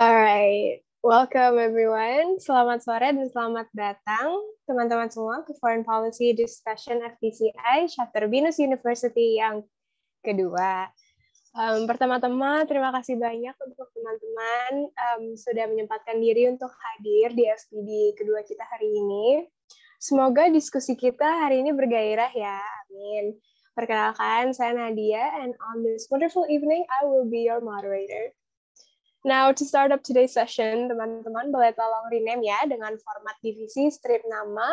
Alright, welcome everyone. Selamat sore dan selamat datang teman-teman semua ke Foreign Policy Discussion FPCI Chapter Binus University yang kedua. Pertama-tama, terima kasih banyak untuk teman-teman sudah menyempatkan diri untuk hadir di FPD kedua kita hari ini. Semoga diskusi kita hari ini bergairah ya, amin. Perkenalkan, saya Nadia, and on this wonderful evening, I will be your moderator. Now, to start up today's session, teman-teman boleh tolong rename ya dengan format divisi strip nama.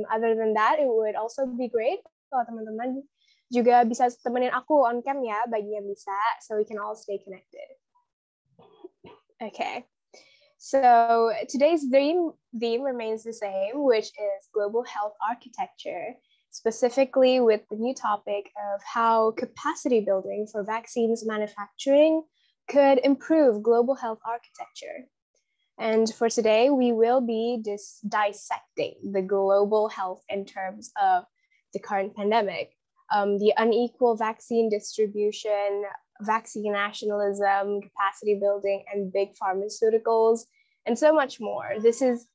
Other than that, it would also be great kalau teman-teman juga bisa temenin aku on cam ya, bagi yang bisa, so we can all stay connected. Okay, so today's theme remains the same, which is global health architecture, specifically with the new topic of how capacity building for vaccines manufacturing could improve global health architecture. And for today, we will be dissecting the global health in terms of the current pandemic, the unequal vaccine distribution, vaccine nationalism, capacity building, and big pharmaceuticals, and so much more. This is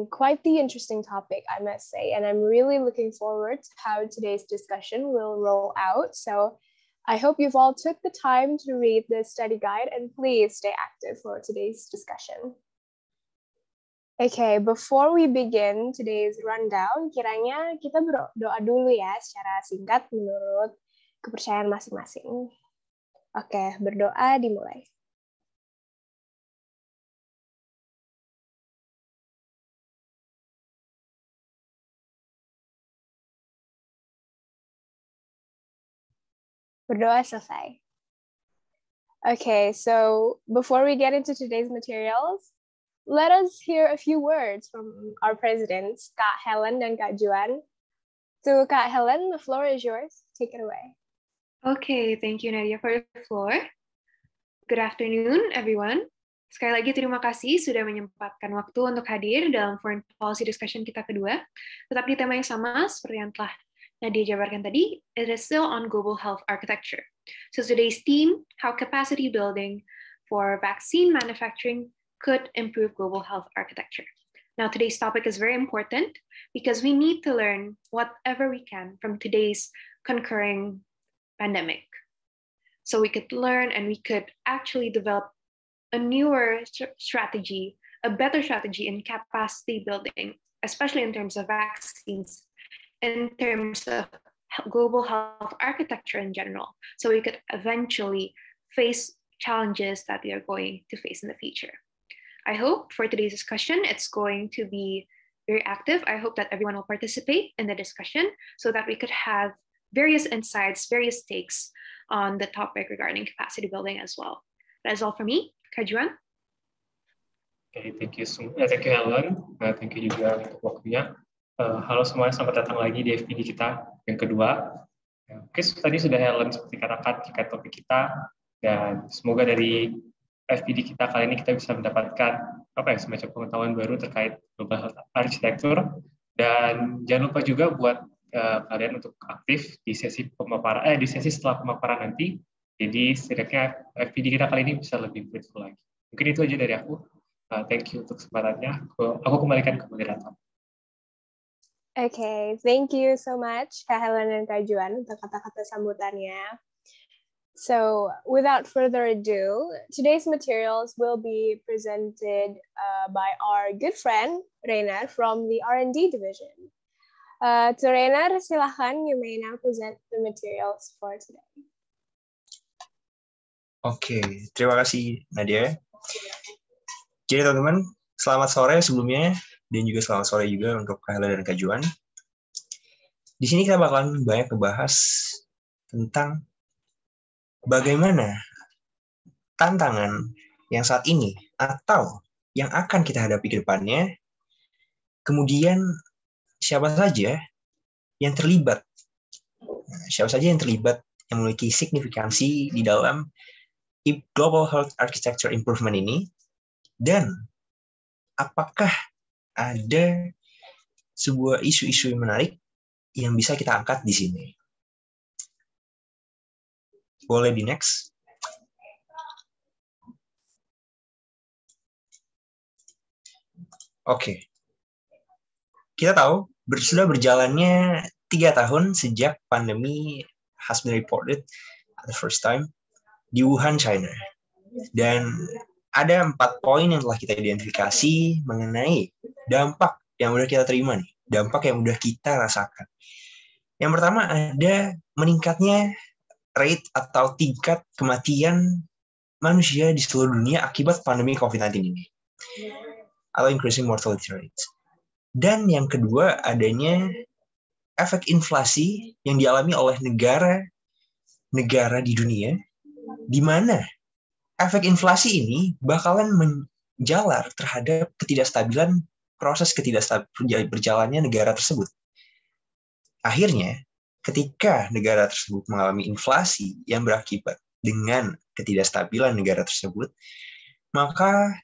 quite the interesting topic, I must say, and I'm really looking forward to how today's discussion will roll out. So I hope you've all took the time to read the study guide and please stay active for today's discussion. Okay, before we begin today's rundown, kiranya kita berdoa dulu ya secara singkat menurut kepercayaan masing-masing. Oke, berdoa dimulai. Berdoa selesai. Okay, so before we get into today's materials, let us hear a few words from our presidents, Kak Helen dan Kak Juan. So, Kak Helen, the floor is yours. Take it away. Okay, thank you Nadia for the floor. Good afternoon, everyone. Sekali lagi terima kasih sudah menyempatkan waktu untuk hadir dalam Foreign Policy Discussion kita kedua. Tetap di tema yang sama seperti yang telah Nadia jabarkan tadi, it is still on global health architecture. So today's theme, how capacity building for vaccine manufacturing could improve global health architecture. Now today's topic is very important because we need to learn whatever we can from today's concurring pandemic. So we could learn and we could actually develop a newer strategy, a better strategy in capacity building, especially in terms of vaccines, in terms of global health architecture in general, so we could eventually face challenges that we are going to face in the future. I hope for today's discussion, it's going to be very active. I hope that everyone will participate in the discussion so that we could have various insights, various takes on the topic regarding capacity building as well. That is all for me. Kak Juan? Okay, thank you Helen. Thank you juga untuk waktunya. Halo semuanya, selamat datang lagi di FPD kita yang kedua. Oke, tadi sudah Helen seperti katakan terkait topik kita, dan semoga dari FPD kita kali ini kita bisa mendapatkan semacam pengetahuan baru terkait global health architecture. Dan jangan lupa juga buat kalian untuk aktif di sesi pemaparan, di sesi setelah pemaparan nanti. Jadi setidaknya FPD kita kali ini bisa lebih fruitful lagi. Mungkin itu aja dari aku. Thank you untuk kesempatannya. Aku kembalikan ke moderator. Okay, thank you so much, Kak Helen dan Kak Juan, untuk kata-kata sambutannya. So, without further ado, today's materials will be presented by our good friend, Reiner, from the R&D division. To Reiner, silahkan, you may now present the materials for today. Oke, terima kasih, Nadia. Jadi, teman-teman, selamat sore sebelumnya. Dan juga selamat sore juga untuk Kak Helen dan Kak Juan. Di sini kita bakalan banyak membahas tentang bagaimana tantangan yang saat ini atau yang akan kita hadapi ke depannya, kemudian siapa saja yang terlibat, yang memiliki signifikansi di dalam Global Health Architecture Improvement ini, dan apakah ada sebuah isu-isu yang menarik yang bisa kita angkat di sini. Boleh di next. Oke. Kita tahu sudah berjalannya 3 tahun sejak pandemi has been reported at the first time di Wuhan, China. Dan ada 4 poin yang telah kita identifikasi mengenai dampak yang udah kita terima nih, dampak yang udah kita rasakan. Yang pertama ada meningkatnya rate atau tingkat kematian manusia di seluruh dunia akibat pandemi COVID-19 ini, atau increasing mortality rate. Dan yang kedua adanya efek inflasi yang dialami oleh negara di dunia, di mana efek inflasi ini bakalan menjalar terhadap proses ketidakstabilan berjalannya negara tersebut. Akhirnya, ketika negara tersebut mengalami inflasi yang berakibat dengan ketidakstabilan negara tersebut, maka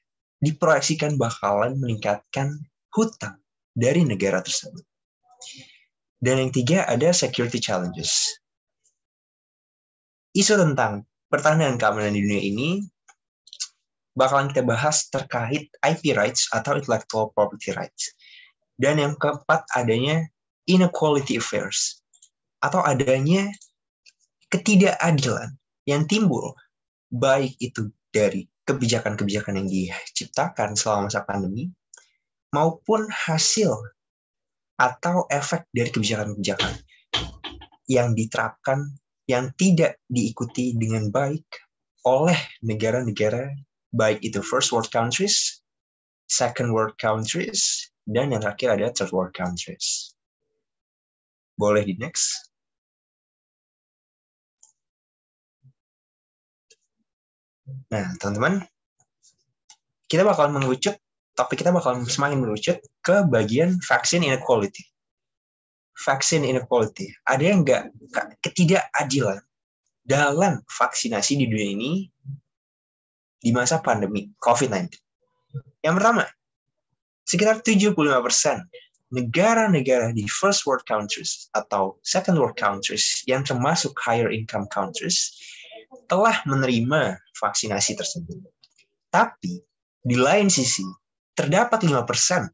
diproyeksikan bakalan meningkatkan hutang dari negara tersebut. Dan yang tiga ada security challenges. Isu tentang pertahanan keamanan di dunia ini bakalan kita bahas terkait IP rights atau intellectual property rights. Dan yang keempat adanya inequality affairs atau adanya ketidakadilan yang timbul baik itu dari kebijakan-kebijakan yang diciptakan selama masa pandemi maupun hasil atau efek dari kebijakan-kebijakan yang diterapkan yang tidak diikuti dengan baik oleh negara-negara, baik itu first world countries, second world countries, dan yang terakhir ada third world countries. Boleh di next. Nah, teman-teman, topik kita bakal semakin mengerucut ke bagian vaccine inequality. Vaccine inequality. Ada yang ketidakadilan dalam vaksinasi di dunia ini di masa pandemi COVID-19. Yang pertama, sekitar 75% negara-negara di first world countries atau second world countries yang termasuk higher income countries telah menerima vaksinasi tersebut. Tapi, di lain sisi, terdapat 5%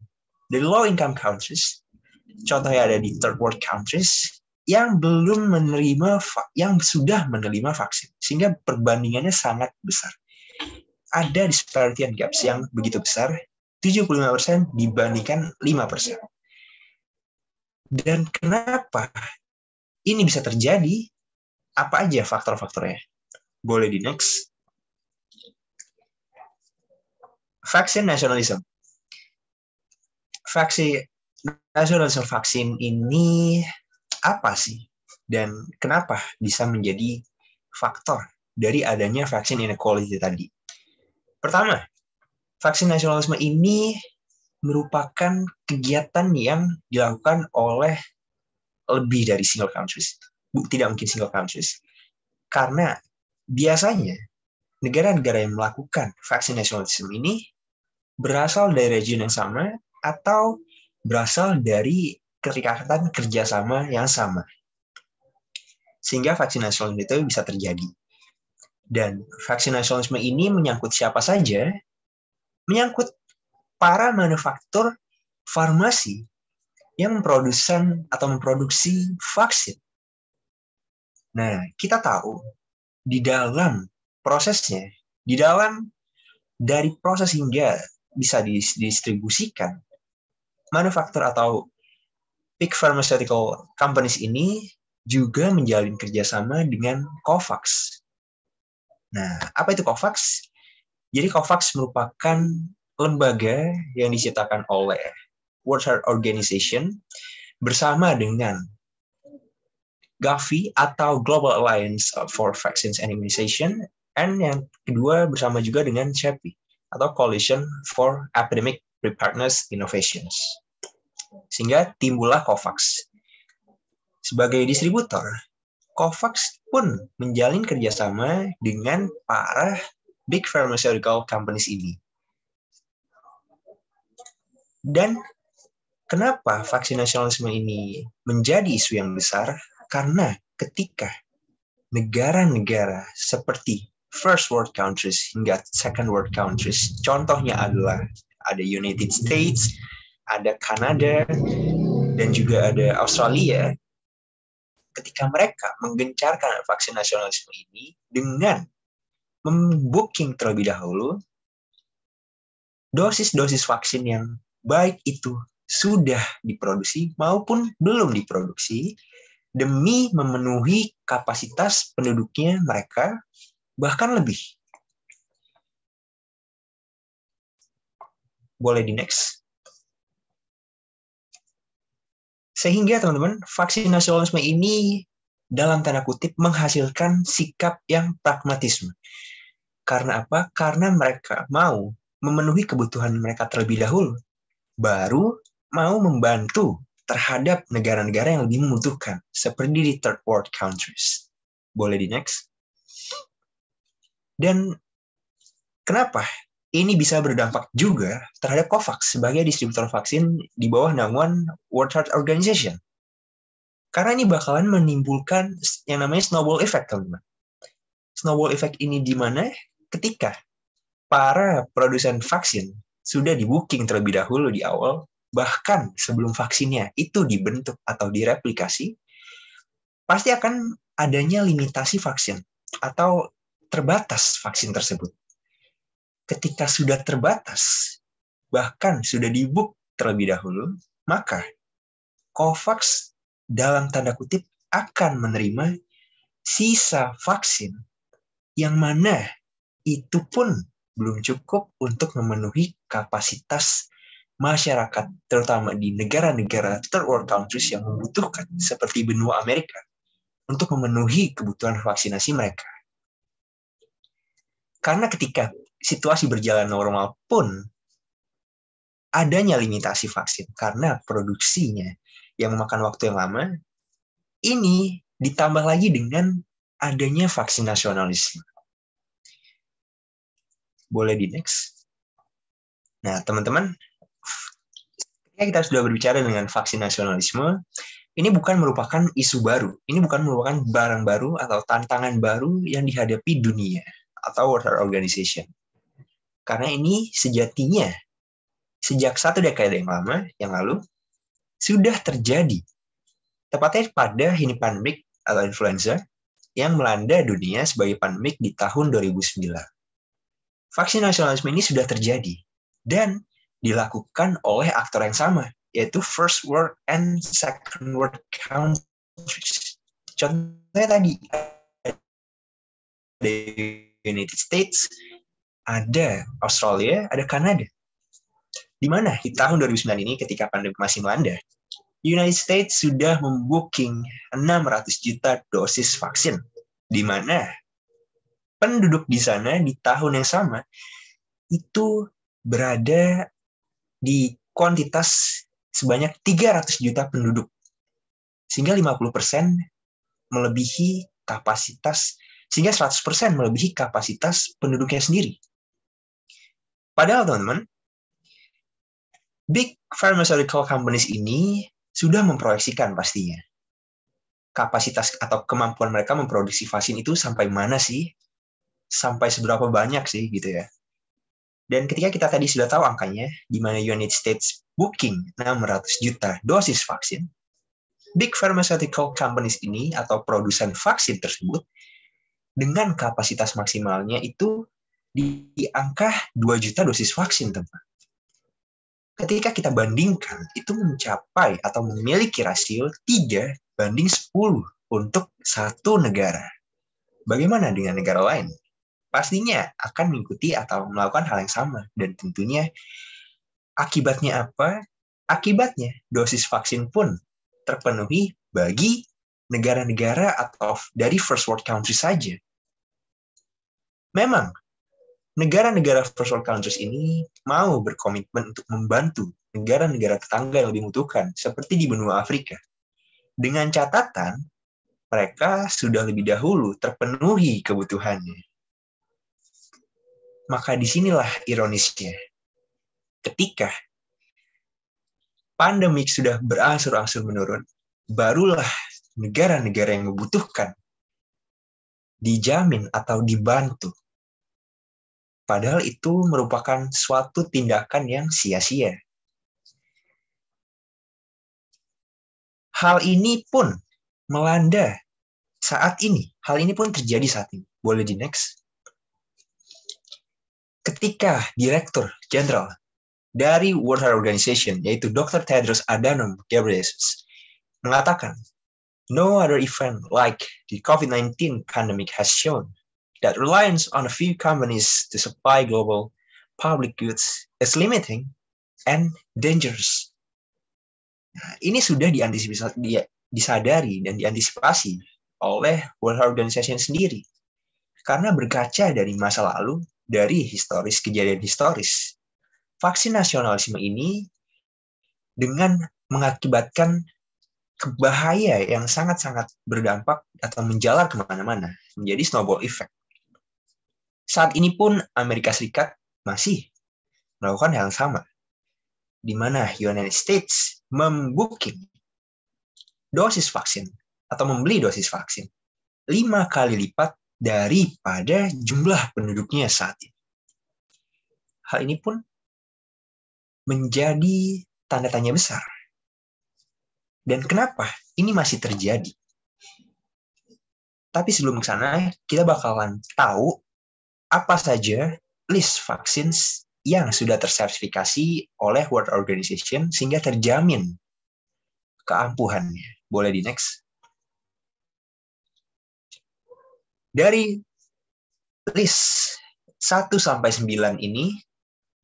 dari low income countries, contohnya ada di third world countries, yang sudah menerima vaksin. Sehingga perbandingannya sangat besar. Ada disparity and gaps yang begitu besar, 75% dibandingkan 5%. Dan kenapa ini bisa terjadi? Apa aja faktor-faktornya? Boleh di next. Vaksin nasionalisme. Nasionalisme vaksin ini apa sih? Dan kenapa bisa menjadi faktor dari adanya vaksin inequality tadi? Pertama, vaksin nasionalisme ini merupakan kegiatan yang dilakukan oleh lebih dari single countries. Tidak mungkin single countries. Karena biasanya negara-negara yang melakukan vaksin nasionalisme ini berasal dari region yang sama atau berasal dari keterikatan kerjasama yang sama. Sehingga vaksin nasionalisme itu bisa terjadi. Dan vaksin nasionalisme ini menyangkut siapa saja? Menyangkut para manufaktur farmasi yang memproduksi vaksin. Nah, kita tahu di dalam prosesnya, dari proses hingga bisa didistribusikan, manufaktur atau big pharmaceutical companies ini juga menjalin kerjasama dengan COVAX. Nah, apa itu COVAX? Jadi COVAX merupakan lembaga yang diciptakan oleh World Health Organization bersama dengan Gavi atau Global Alliance for Vaccines and Immunization, dan yang kedua bersama juga dengan CEPI atau Coalition for Epidemic Preparedness Innovations. Sehingga timbullah COVAX. Sebagai distributor, COVAX pun menjalin kerjasama dengan para big pharmaceutical companies ini. Dan kenapa vaksin nasionalisme ini menjadi isu yang besar? Karena ketika negara-negara seperti first world countries hingga second world countries, contohnya adalah ada United States, ada Kanada, dan juga ada Australia. Ketika mereka menggencarkan vaksin nasionalisme ini dengan membooking terlebih dahulu dosis-dosis vaksin yang baik itu sudah diproduksi maupun belum diproduksi demi memenuhi kapasitas penduduknya mereka, bahkan lebih. Boleh di next. Sehingga teman-teman, vaksin nasionalisme ini dalam tanda kutip menghasilkan sikap yang pragmatisme. Karena apa? Karena mereka mau memenuhi kebutuhan mereka terlebih dahulu, baru mau membantu terhadap negara-negara yang lebih membutuhkan, seperti di third world countries. Boleh di next. Dan kenapa ini bisa berdampak juga terhadap COVAX sebagai distributor vaksin di bawah naungan World Health Organization. Karena ini bakalan menimbulkan yang namanya snowball effect, teman-teman. Snowball effect ini di mana? Ketika para produsen vaksin sudah di-booking terlebih dahulu di awal, bahkan sebelum vaksinnya itu dibentuk atau direplikasi, pasti akan adanya limitasi vaksin atau terbatas vaksin tersebut. Ketika sudah terbatas, bahkan sudah di-book terlebih dahulu, maka COVAX dalam tanda kutip akan menerima sisa vaksin yang mana itu pun belum cukup untuk memenuhi kapasitas masyarakat, terutama di negara-negara third world countries yang membutuhkan, seperti benua Amerika, untuk memenuhi kebutuhan vaksinasi mereka. Karena ketika situasi berjalan normal pun, adanya limitasi vaksin karena produksinya yang memakan waktu yang lama, ini ditambah lagi dengan adanya vaksin nasionalisme. Boleh di next. Nah, teman-teman, ketika kita sudah berbicara dengan vaksin nasionalisme, ini bukan merupakan isu baru. Ini bukan merupakan barang baru atau tantangan baru yang dihadapi dunia atau World Health Organization. Karena ini sejatinya sejak 1 dekade yang lalu sudah terjadi. Tepatnya pada pandemik atau influenza yang melanda dunia sebagai pandemik di tahun 2009. Vaksin nasionalisme ini sudah terjadi dan dilakukan oleh aktor yang sama, yaitu first world and second world countries. Contohnya tadi, ada United States, ada Australia, ada Kanada. Di mana di tahun 2009 ini ketika pandemi masih melanda, United States sudah membooking 600 juta dosis vaksin, di mana penduduk di sana di tahun yang sama itu berada di kuantitas sebanyak 300 juta penduduk. Sehingga 50% melebihi kapasitas, sehingga 100% melebihi kapasitas penduduknya sendiri. Padahal teman-teman, big pharmaceutical companies ini sudah memproyeksikan pastinya kapasitas atau kemampuan mereka memproduksi vaksin itu sampai mana sih? Sampai seberapa banyak sih gitu ya. Dan ketika kita tadi sudah tahu angkanya, di mana United States booking 600 juta dosis vaksin, big pharmaceutical companies ini atau produsen vaksin tersebut dengan kapasitas maksimalnya itu di angka 2 juta dosis vaksin, teman. Ketika kita bandingkan, itu mencapai atau memiliki rasio 3:10 untuk satu negara. Bagaimana dengan negara lain? Pastinya akan mengikuti atau melakukan hal yang sama. Dan tentunya akibatnya apa? Akibatnya dosis vaksin pun terpenuhi bagi negara-negara atau dari first world countries saja. Memang, negara-negara first world countries ini mau berkomitmen untuk membantu negara-negara tetangga yang lebih membutuhkan, seperti di benua Afrika. Dengan catatan, mereka sudah lebih dahulu terpenuhi kebutuhannya. Maka disinilah ironisnya. Ketika pandemik sudah berangsur-angsur menurun, barulah negara-negara yang membutuhkan dijamin atau dibantu Padahal itu merupakan suatu tindakan yang sia-sia. Hal ini pun melanda saat ini. Hal ini pun terjadi saat ini. Boleh di next. Ketika Direktur Jenderal dari World Health Organization, yaitu Dr. Tedros Adhanom Ghebreyesus, mengatakan, no other event like the COVID-19 pandemic has shown that reliance on a few companies to supply global public goods is limiting and dangerous. Nah, ini sudah disadari dan diantisipasi oleh World Health Organization sendiri. Karena berkaca dari masa lalu, dari kejadian historis, vaksin nasionalisme ini dengan mengakibatkan bahaya yang sangat-sangat berdampak atau menjalar kemana-mana, menjadi snowball effect. Saat ini pun Amerika Serikat masih melakukan hal yang sama, di mana United States membooking dosis vaksin atau membeli dosis vaksin 5 kali lipat daripada jumlah penduduknya saat ini. Hal ini pun menjadi tanda tanya besar. Dan kenapa ini masih terjadi? Tapi sebelum ke sana, kita bakalan tahu apa saja list vaksin yang sudah tersertifikasi oleh World Organization sehingga terjamin keampuhannya. Boleh di next. Dari list 1 sampai 9 ini,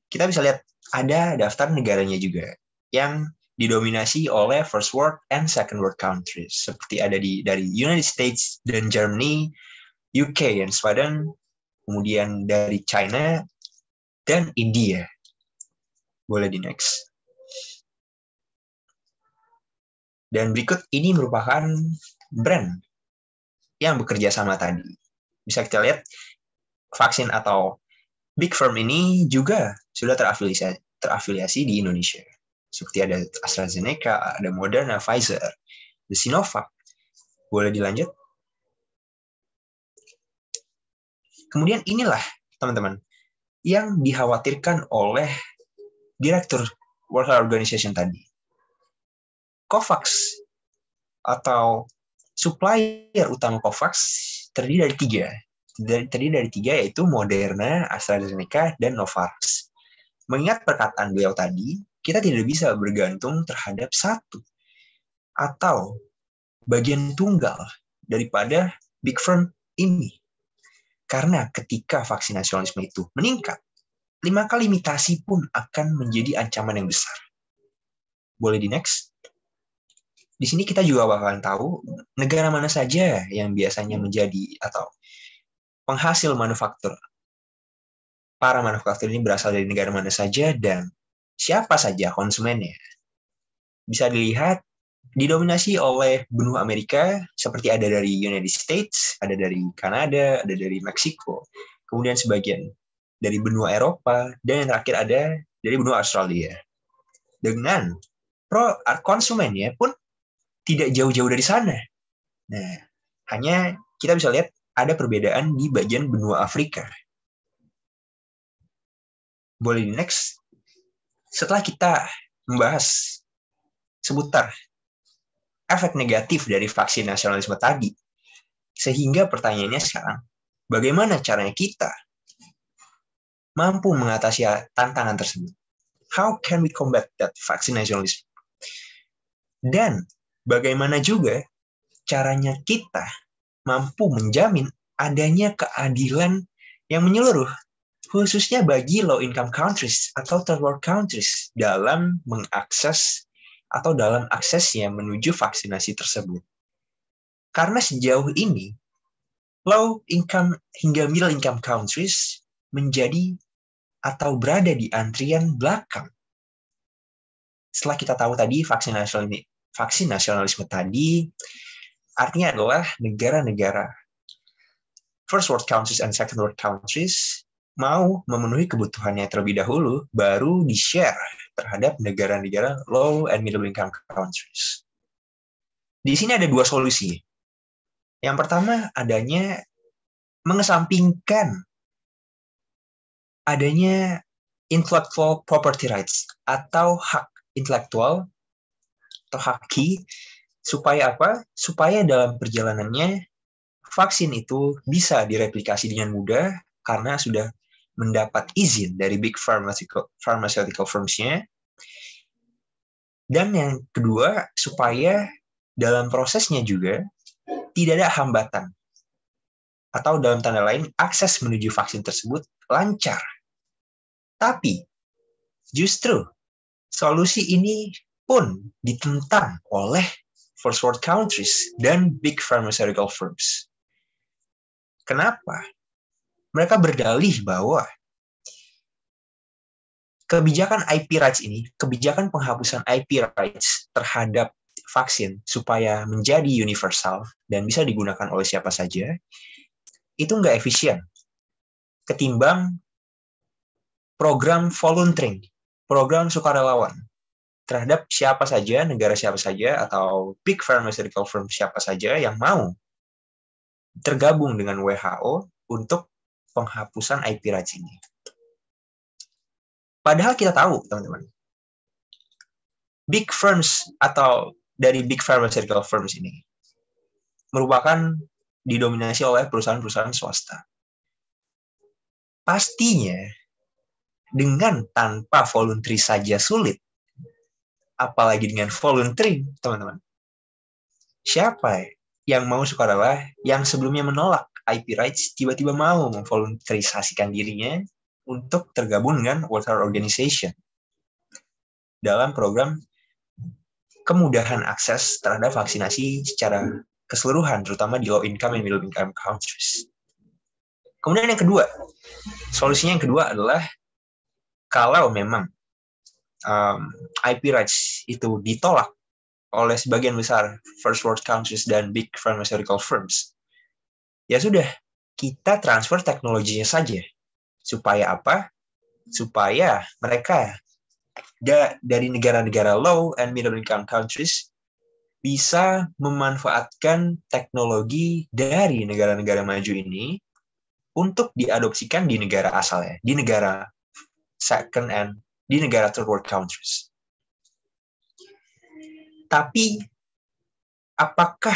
kita bisa lihat ada daftar negaranya juga yang didominasi oleh first world and second world countries. Seperti ada dari United States dan Germany, UK dan Sweden, kemudian dari China dan India. Boleh di next. Dan berikut ini merupakan brand yang bekerja sama tadi. Bisa kita lihat vaksin atau Big Firm ini juga sudah terafiliasi di Indonesia. Seperti ada AstraZeneca, ada Moderna, Pfizer, ada Sinovac. Boleh dilanjut? Kemudian inilah, teman-teman, yang dikhawatirkan oleh Direktur World Health Organization tadi. COVAX atau supplier utama COVAX terdiri dari tiga, yaitu Moderna, AstraZeneca, dan Novavax. Mengingat perkataan beliau tadi, kita tidak bisa bergantung terhadap satu atau bagian tunggal daripada Big Firm ini. Karena ketika vaksin nasionalisme itu meningkat, 5 kali limitasi pun akan menjadi ancaman yang besar. Boleh di next? Di sini kita juga bakalan tahu negara mana saja yang biasanya menjadi atau penghasil manufaktur. Para manufaktur ini berasal dari negara mana saja dan siapa saja konsumennya. Bisa dilihat didominasi oleh benua Amerika, seperti ada dari United States, ada dari Kanada, ada dari Meksiko, kemudian sebagian dari benua Eropa, dan yang terakhir ada dari benua Australia. Dengan konsumennya pun tidak jauh-jauh dari sana. Nah, hanya kita bisa lihat ada perbedaan di bagian benua Afrika. Boleh di next. Setelah kita membahas seputar efek negatif dari vaksin nasionalisme tadi, sehingga pertanyaannya sekarang, bagaimana caranya kita mampu mengatasi tantangan tersebut? How can we combat that vaksin nasionalisme? Dan bagaimana juga caranya kita mampu menjamin adanya keadilan yang menyeluruh, khususnya bagi low income countries atau third world countries dalam mengakses atau dalam aksesnya menuju vaksinasi tersebut. Karena sejauh ini, low income hingga middle income countries menjadi atau berada di antrian belakang. Setelah kita tahu tadi vaksin nasionalisme tadi, artinya adalah negara-negara first world countries and second world countries mau memenuhi kebutuhannya terlebih dahulu, baru di-share terhadap negara-negara low and middle income countries. Di sini ada 2 solusi. Yang pertama adanya mengesampingkan adanya intellectual property rights atau hak intelektual atau haki. Supaya apa? Supaya dalam perjalanannya vaksin itu bisa direplikasi dengan mudah karena sudah mendapat izin dari big pharmaceutical firms-nya. Dan yang kedua, supaya dalam prosesnya juga tidak ada hambatan. Atau dalam tanda lain, akses menuju vaksin tersebut lancar. Tapi, justru solusi ini pun ditentang oleh first world countries dan big pharmaceutical firms. Kenapa? Mereka berdalih bahwa kebijakan IP rights ini, kebijakan penghapusan IP rights terhadap vaksin supaya menjadi universal dan bisa digunakan oleh siapa saja, itu nggak efisien ketimbang program volunteering, program sukarelawan terhadap siapa saja, negara siapa saja, atau big pharmaceutical firm siapa saja yang mau tergabung dengan WHO untuk penghapusan IP rights ini. Padahal kita tahu, teman-teman, big firms atau dari big pharmaceutical firms ini merupakan didominasi oleh perusahaan-perusahaan swasta. Pastinya, dengan tanpa voluntary saja sulit, apalagi dengan voluntary, teman-teman. Siapa yang mau sukarela yang sebelumnya menolak IP rights tiba-tiba mau memvoluntarisasikan dirinya untuk tergabung dengan World Health Organization dalam program kemudahan akses terhadap vaksinasi secara keseluruhan, terutama di low income and middle income countries. Kemudian yang kedua, solusinya yang kedua adalah kalau memang IP rights itu ditolak oleh sebagian besar first world countries dan big pharmaceutical firms, ya sudah, kita transfer teknologinya saja. Supaya apa? Supaya mereka dari negara-negara low and middle income countries bisa memanfaatkan teknologi dari negara-negara maju ini untuk diadopsikan di negara asalnya, di negara second and di negara third world countries. Tapi apakah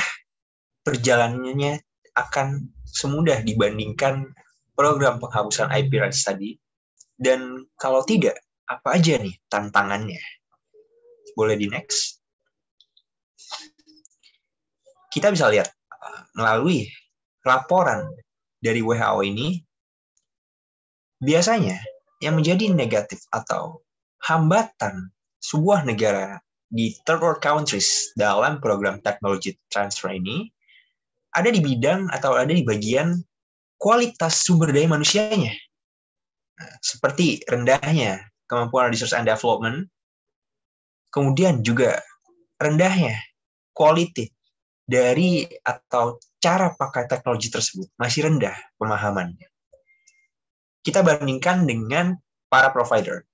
perjalanannya akan semudah dibandingkan program penghapusan IP rights tadi? Dan kalau tidak, apa aja nih tantangannya? Boleh di next. Kita bisa lihat melalui laporan dari WHO ini, biasanya yang menjadi negatif atau hambatan sebuah negara di third world countries dalam program teknologi transfer ini ada di bidang atau ada di bagian kualitas sumber daya manusianya. Seperti rendahnya kemampuan research and development, kemudian juga rendahnya quality dari atau cara pakai teknologi tersebut, masih rendah pemahamannya. Kita bandingkan dengan para provider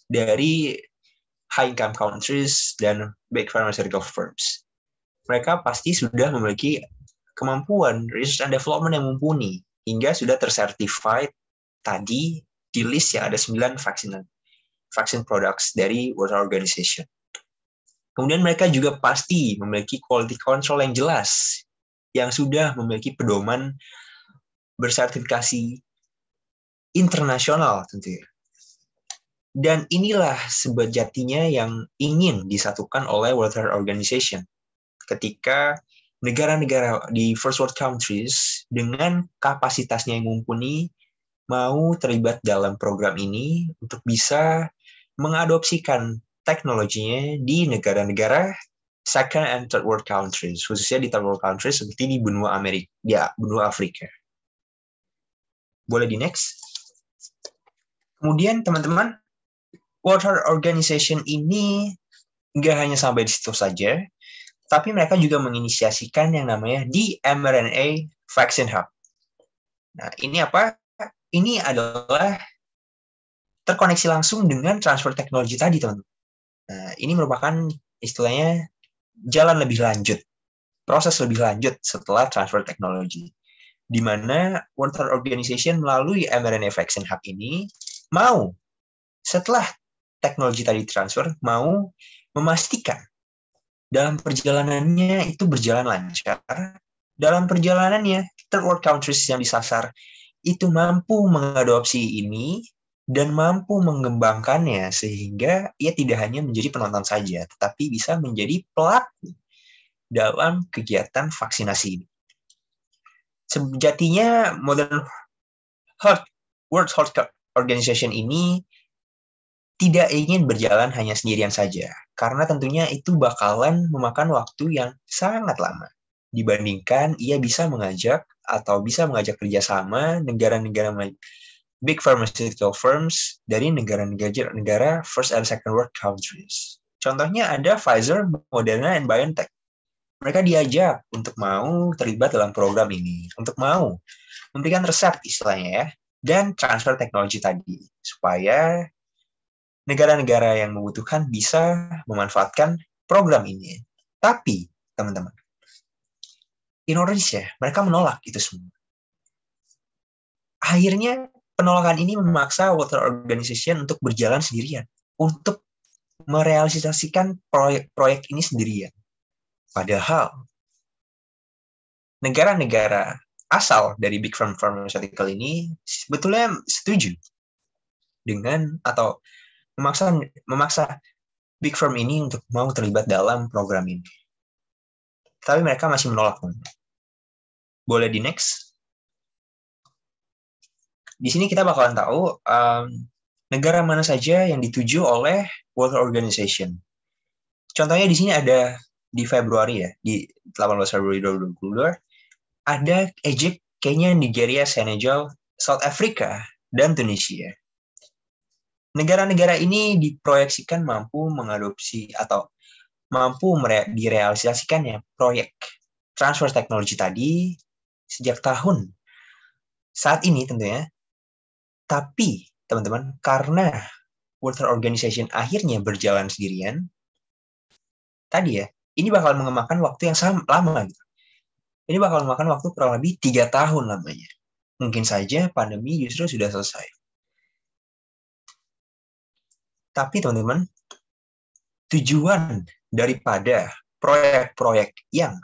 dari high income countries dan big pharmaceutical firms. Mereka pasti sudah memiliki kemampuan research and development yang mumpuni hingga sudah tersertified tadi di list yang ada 9 vaksin products dari World Health Organization. Kemudian mereka juga pasti memiliki quality control yang jelas yang sudah memiliki pedoman bersertifikasi internasional tentunya. Dan inilah sejatinya yang ingin disatukan oleh World Health Organization ketika negara-negara di first world countries dengan kapasitasnya yang mumpuni mau terlibat dalam program ini untuk bisa mengadopsikan teknologinya di negara-negara second and third world countries, khususnya di third world countries seperti di benua Afrika. Boleh di next. Kemudian teman-teman, World Health Organization ini nggak hanya sampai di situ saja, tapi mereka juga menginisiasikan yang namanya di mRNA Vaccine Hub. Nah, ini apa? Ini adalah terkoneksi langsung dengan transfer teknologi tadi, teman-teman. Nah, ini merupakan istilahnya jalan lebih lanjut, proses lebih lanjut setelah transfer teknologi, di mana World Health Organization melalui mRNA Vaccine Hub ini mau setelah teknologi tadi transfer, mau memastikan dalam perjalanannya itu berjalan lancar, dalam perjalanannya third world countries yang disasar itu mampu mengadopsi ini dan mampu mengembangkannya sehingga ia tidak hanya menjadi penonton saja, tetapi bisa menjadi pelaku dalam kegiatan vaksinasi ini. Sejatinya World Health Organization ini tidak ingin berjalan hanya sendirian saja, karena tentunya itu bakalan memakan waktu yang sangat lama dibandingkan ia bisa mengajak kerjasama negara-negara big pharmaceutical firms dari negara-negara first and second world countries. Contohnya ada Pfizer, Moderna, dan BioNTech. Mereka diajak untuk mau terlibat dalam program ini, untuk mau memberikan resep istilahnya ya, dan transfer teknologi tadi, supaya negara-negara yang membutuhkan bisa memanfaatkan program ini. Tapi, teman-teman, Indonesia, mereka menolak itu semua. Akhirnya, penolakan ini memaksa World Health Organization untuk berjalan sendirian, untuk merealisasikan proyek ini sendirian. Padahal, negara-negara asal dari Big Pharmaceutical ini sebetulnya setuju dengan atau memaksa Big Firm ini untuk mau terlibat dalam program ini. Tapi mereka masih menolak. Boleh di next? Di sini kita bakalan tahu negara mana saja yang dituju oleh World Health Organization. Contohnya di sini ada di Februari ya, di 18 Februari 2022, ada Egypt, Kenya, Nigeria, Senegal, South Africa, dan Tunisia. Negara-negara ini diproyeksikan mampu mengadopsi atau mampu direalisasikannya proyek transfer teknologi tadi sejak tahun saat ini tentunya. Tapi, teman-teman, karena World Health Organization akhirnya berjalan sendirian, tadi ya, ini bakal memakan waktu yang lama. Gitu. Ini bakal memakan waktu kurang lebih 3 tahun lamanya. Mungkin saja pandemi justru sudah selesai. Tapi teman-teman, tujuan daripada proyek-proyek yang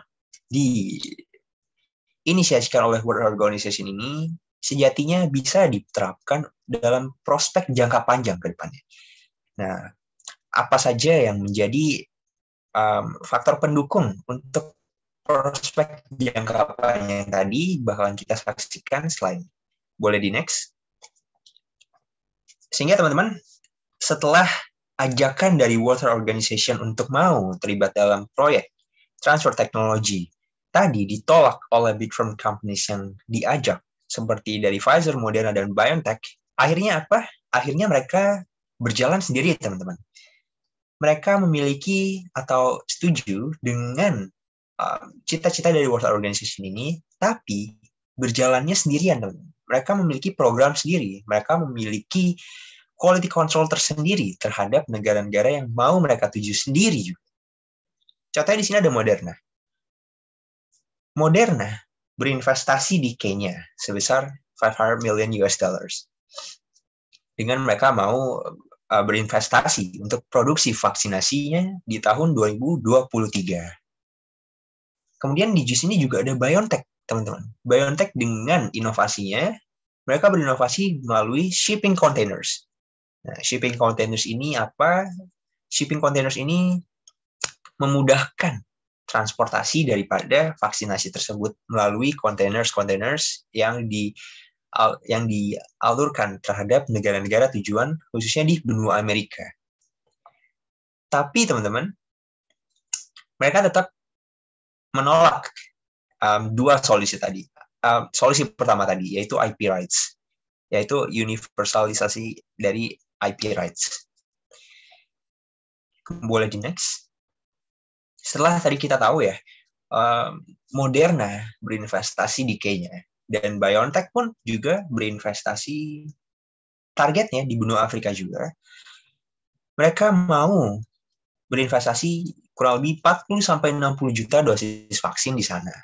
diinisiasikan oleh World Health Organization ini sejatinya bisa diterapkan dalam prospek jangka panjang ke depannya. Nah, apa saja yang menjadi faktor pendukung untuk prospek jangka panjang tadi bakalan kita saksikan selain. Boleh di next. Sehingga teman-teman, setelah ajakan dari World Health Organization untuk mau terlibat dalam proyek transfer teknologi tadi ditolak oleh big pharma companies yang diajak seperti dari Pfizer, Moderna, dan BioNTech, akhirnya apa? Akhirnya mereka berjalan sendiri, teman-teman. Mereka memiliki atau setuju dengan cita-cita dari World Health Organization ini, tapi berjalannya sendirian, teman-teman. Mereka memiliki program sendiri, mereka memiliki quality control tersendiri terhadap negara-negara yang mau mereka tuju sendiri juga. Contohnya di sini ada Moderna. Moderna berinvestasi di Kenya sebesar $500 million dengan mereka mau berinvestasi untuk produksi vaksinasinya di tahun 2023. Kemudian di sini juga ada BioNTech, teman-teman. BioNTech dengan inovasinya, mereka berinovasi melalui shipping containers. Nah, shipping containers ini apa? Shipping containers ini memudahkan transportasi daripada vaksinasi tersebut melalui containers yang dialurkan terhadap negara-negara tujuan, khususnya di benua Amerika. Tapi, teman-teman, mereka tetap menolak dua solusi tadi. Solusi pertama tadi, yaitu IP rights, yaitu universalisasi dari IP rights. Boleh di next. Setelah tadi kita tahu ya, Moderna berinvestasi di Kenya, dan BioNTech pun juga berinvestasi targetnya di benua Afrika juga. Mereka mau berinvestasi kurang lebih 40-60 juta dosis vaksin di sana.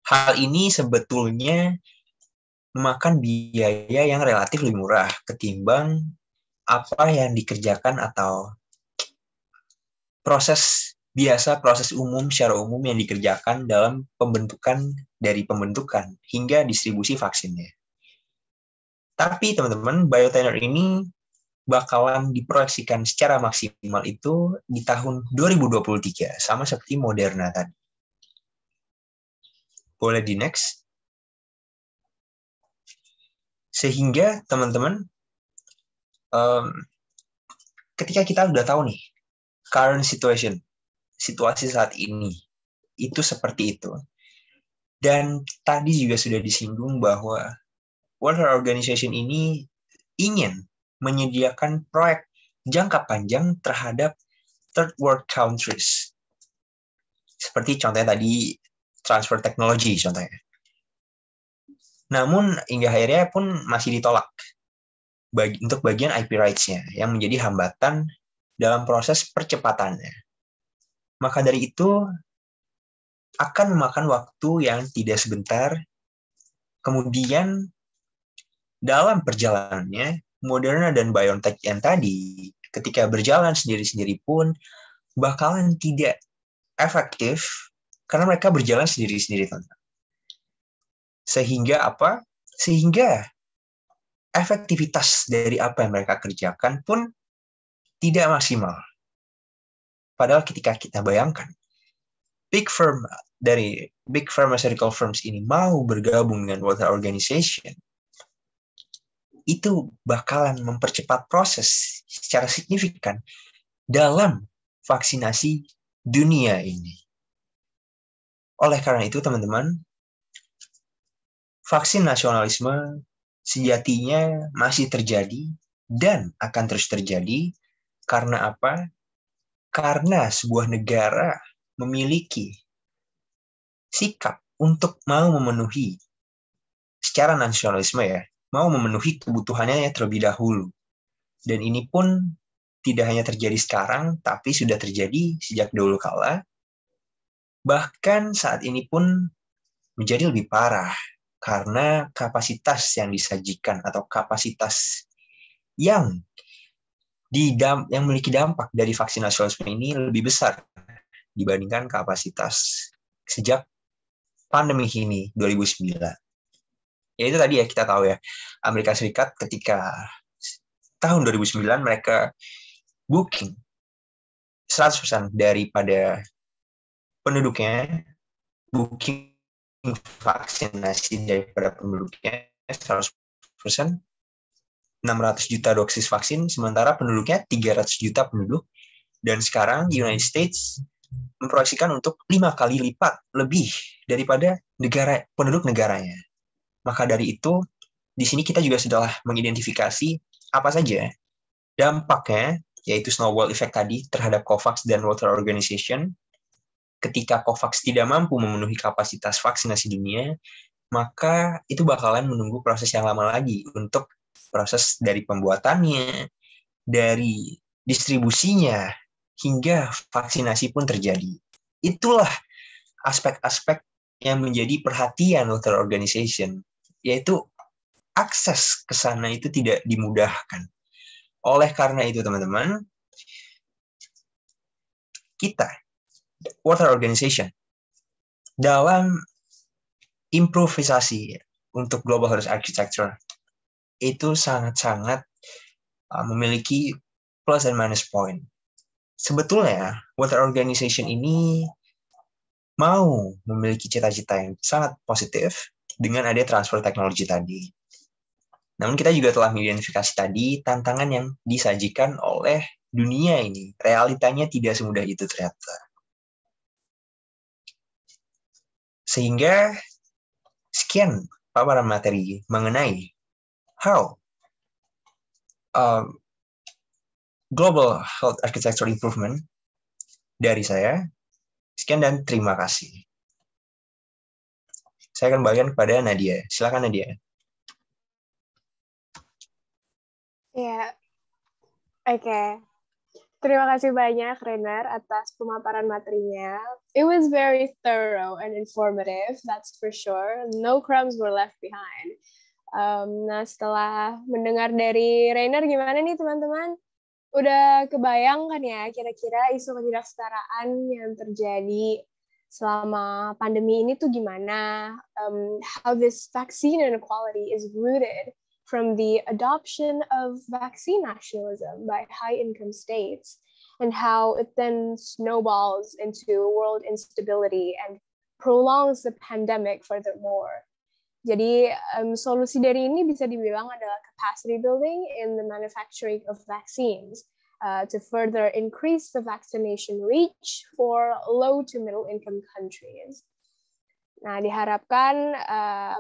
Hal ini sebetulnya memakan biaya yang relatif lebih murah ketimbang apa yang dikerjakan atau proses umum secara umum yang dikerjakan dalam pembentukan hingga distribusi vaksinnya. Tapi teman-teman, biotenor ini bakalan diproyeksikan secara maksimal itu di tahun 2023, sama seperti Moderna tadi. Boleh di next? Sehingga teman-teman, ketika kita udah tahu nih, current situation, situasi saat ini, itu seperti itu. Dan tadi juga sudah disinggung bahwa World Health Organization ini ingin menyediakan proyek jangka panjang terhadap third world countries. Seperti contohnya tadi, transfer teknologi contohnya. Namun, hingga akhirnya pun masih ditolak untuk bagian IP rights-nya, yang menjadi hambatan dalam proses percepatannya. Maka dari itu, akan memakan waktu yang tidak sebentar. Kemudian, dalam perjalanannya, Moderna dan BioNTech yang tadi, ketika berjalan sendiri-sendiri pun, bakalan tidak efektif, karena mereka berjalan sendiri-sendiri. Sehingga apa? Sehingga efektivitas dari apa yang mereka kerjakan pun tidak maksimal. Padahal ketika kita bayangkan, big pharmaceutical firms ini mau bergabung dengan World Health Organization, itu bakalan mempercepat proses secara signifikan dalam vaksinasi dunia ini. Oleh karena itu, teman-teman, vaksin nasionalisme sejatinya masih terjadi dan akan terus terjadi. Karena apa? Karena sebuah negara memiliki sikap untuk mau memenuhi secara nasionalisme mau memenuhi kebutuhannya terlebih dahulu. Dan ini pun tidak hanya terjadi sekarang, tapi sudah terjadi sejak dahulu kala. Bahkan saat ini pun menjadi lebih parah, karena kapasitas yang disajikan atau kapasitas yang memiliki dampak dari vaksin nasionalisme ini lebih besar dibandingkan kapasitas sejak pandemi ini 2009. Ya itu tadi kita tahu Amerika Serikat ketika tahun 2009 mereka booking 100% daripada penduduknya, booking vaksinasi daripada penduduknya 100%, 600 juta dosis vaksin, sementara penduduknya 300 juta penduduk. Dan sekarang United States memproyeksikan untuk 5 kali lipat lebih daripada penduduk negaranya. Maka dari itu, di sini kita juga sudah mengidentifikasi apa saja dampaknya, yaitu snowball effect tadi terhadap COVAX dan World Health Organization. Ketika COVAX tidak mampu memenuhi kapasitas vaksinasi dunia, maka itu bakalan menunggu proses yang lama lagi untuk proses dari pembuatannya, dari distribusinya, hingga vaksinasi pun terjadi. Itulah aspek-aspek yang menjadi perhatian World Health Organization, yaitu akses ke sana itu tidak dimudahkan. Oleh karena itu, teman-teman, kita, World Health Organization, dalam improvisasi untuk Global Health Architecture, itu sangat-sangat memiliki plus dan minus point. Sebetulnya, World Health Organization ini mau memiliki cita-cita yang sangat positif dengan ada transfer teknologi tadi. Namun kita juga telah mengidentifikasi tadi tantangan yang disajikan oleh dunia ini. Realitanya tidak semudah itu ternyata. Sehingga sekian paparan materi mengenai how Global Health Architecture Improvement dari saya. Sekian dan terima kasih. Saya akan kembalikan kepada Nadia. Silakan Nadia. Ya, oke. Terima kasih banyak, Renar, atas pemaparan materinya. It was very thorough and informative, that's for sure. No crumbs were left behind. Nah, setelah mendengar dari Rainer, gimana nih teman-teman? Udah kebayang kan ya kira-kira isu ketidaksetaraan yang terjadi selama pandemi ini tuh gimana? How this vaccine inequality is rooted from the adoption of vaccine nationalism by high-income states, and how it then snowballs into world instability and prolongs the pandemic furthermore. Jadi solusi dari ini bisa dibilang adalah capacity building in the manufacturing of vaccines to further increase the vaccination reach for low to middle income countries. Nah, diharapkan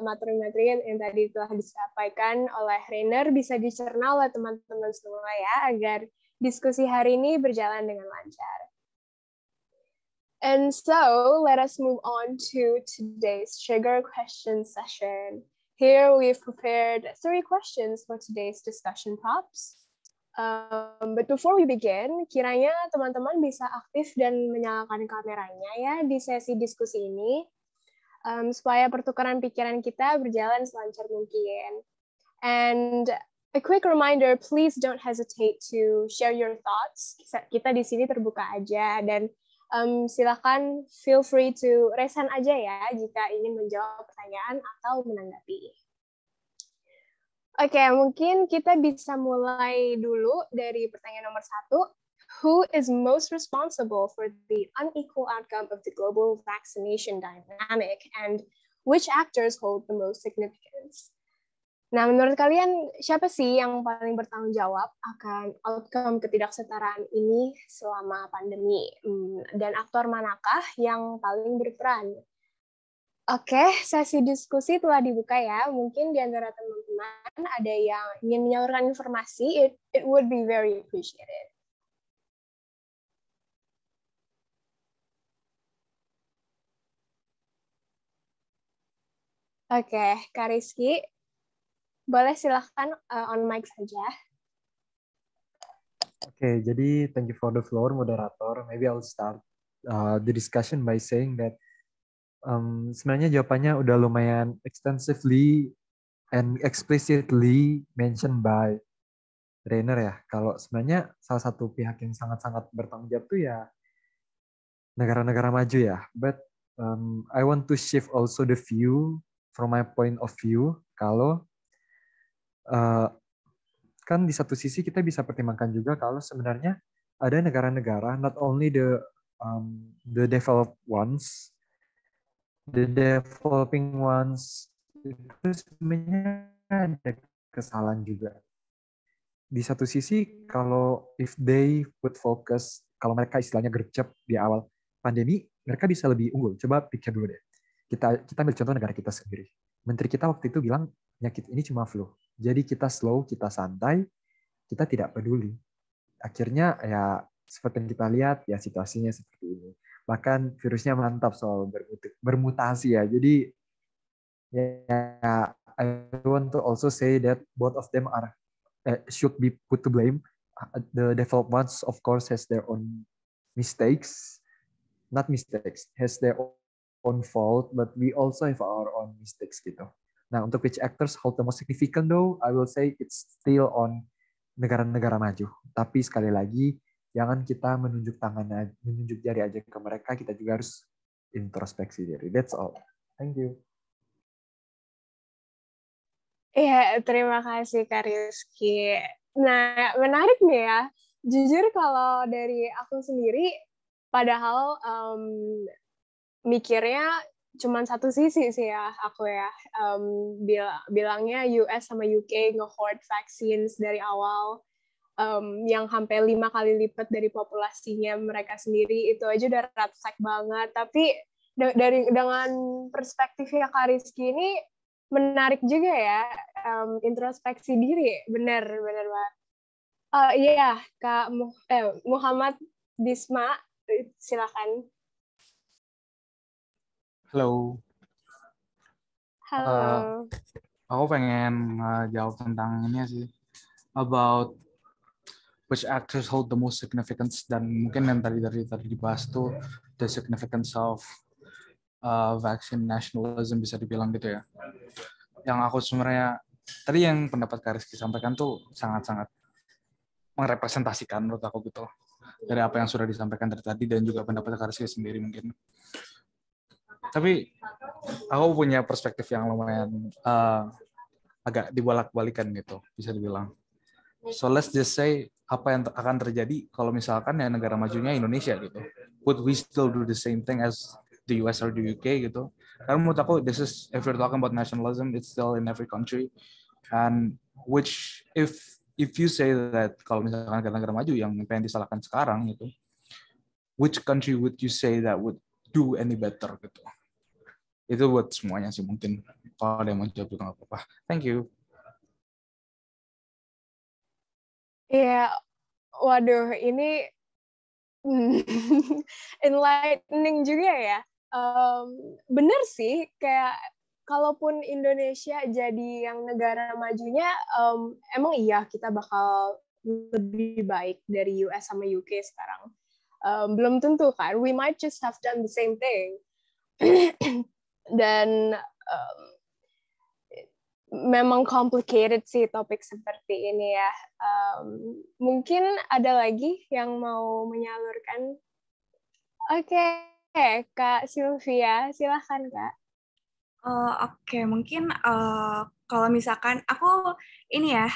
materi-materi yang tadi telah disampaikan oleh Rainer bisa dicerna oleh teman-teman semua ya, agar diskusi hari ini berjalan dengan lancar. And so, let us move on to today's trigger question session. Here we've prepared 3 questions for today's discussion prompts. But before we begin, kiranya teman-teman bisa aktif dan menyalakan kameranya ya di sesi diskusi ini, supaya pertukaran pikiran kita berjalan selancar mungkin. And a quick reminder, please don't hesitate to share your thoughts. Kita di sini terbuka aja, dan silakan feel free to raise hand aja ya jika ingin menjawab pertanyaan atau menanggapi. Oke, mungkin kita bisa mulai dulu dari pertanyaan nomor 1. Who is most responsible for the unequal outcome of the global vaccination dynamic, and which actors hold the most significance? Nah, menurut kalian siapa sih yang paling bertanggung jawab akan outcome ketidaksetaraan ini selama pandemi? Dan aktor manakah yang paling berperan? Oke, sesi diskusi telah dibuka ya. Mungkin di antara teman-teman ada yang ingin menyalurkan informasi, it would be very appreciated. Oke, Kak Rizky. Boleh silahkan on mic saja. Okay, jadi thank you for the floor, moderator. Maybe I'll start the discussion by saying that sebenarnya jawabannya udah lumayan extensively and explicitly mentioned by Rainer ya. Kalau sebenarnya salah satu pihak yang sangat-sangat bertanggung jawab tuh ya negara-negara maju ya. But I want to shift also the view from my point of view kalau kan di satu sisi kita bisa pertimbangkan juga kalau sebenarnya ada negara-negara, not only the developed ones, the developing ones itu sebenarnya ada kesalahan juga. Di satu sisi kalau if they put focus, kalau mereka istilahnya gercep di awal pandemi, mereka bisa lebih unggul. Coba pikir dulu deh. Kita ambil contoh negara kita sendiri. Menteri kita waktu itu bilang penyakit ini cuma flu. Jadi kita slow, kita santai, kita tidak peduli. Akhirnya ya seperti yang kita lihat ya situasinya seperti ini. Bahkan virusnya mantap soal bermutasi ya. Jadi ya I want to also say that both of them are should be put to blame. The developed ones of course has their own mistakes. Not mistakes, has their own fault, but we also have our own mistakes gitu. Nah, untuk which actors hold the most significant though, I will say it's still on negara-negara maju. Tapi sekali lagi, jangan kita menunjuk jari aja ke mereka, kita juga harus introspeksi diri. That's all. Thank you. Iya, terima kasih Kak Rizky. Nah, menarik nih ya. Jujur kalau dari aku sendiri, padahal mikirnya cuman satu sisi sih ya aku ya, bilangnya US sama UK nge-hoard vaccines dari awal, yang sampai 5 kali lipat dari populasinya mereka sendiri, itu aja udah red flag banget. Tapi dengan perspektifnya Kak Rizky ini menarik juga ya, introspeksi diri, benar banget. Iya, Kak Muhammad Bisma, silakan. Halo. Halo. Aku pengen jawab tentang ini sih, about which actors hold the most significance, dan mungkin yang tadi dibahas tuh the significance of vaccine nationalism bisa dibilang gitu ya. Yang aku sebenarnya tadi yang pendapat Kak Rizky sampaikan tuh sangat-sangat merepresentasikan menurut aku gitu dari apa yang sudah disampaikan dari tadi dan juga pendapat Kak Rizky sendiri mungkin. Tapi aku punya perspektif yang lumayan agak dibolak-balikan gitu, bisa dibilang. So let's just say apa yang akan terjadi kalau misalkan ya negara majunya Indonesia gitu. Would we still do the same thing as the US or the UK gitu? Karena menurut aku this is, if you're talking about nationalism, it's still in every country. And which if you say that kalau misalkan negara-negara maju yang pengen disalahkan sekarang gitu, which country would you say that would do any better gitu? Itu buat semuanya sih mungkin. Kalau ada yang mau jawab juga nggak apa-apa. Thank you. Ya, waduh, ini enlightening juga ya. Bener sih, kayak kalaupun Indonesia jadi yang negara majunya, emang iya kita bakal lebih baik dari US sama UK sekarang. Belum tentu kan, we might just have done the same thing. Dan memang complicated sih topik seperti ini ya. Mungkin ada lagi yang mau menyalurkan? Oke, Kak Sylvia, silahkan Kak. Oke, mungkin kalau misalkan aku ini ya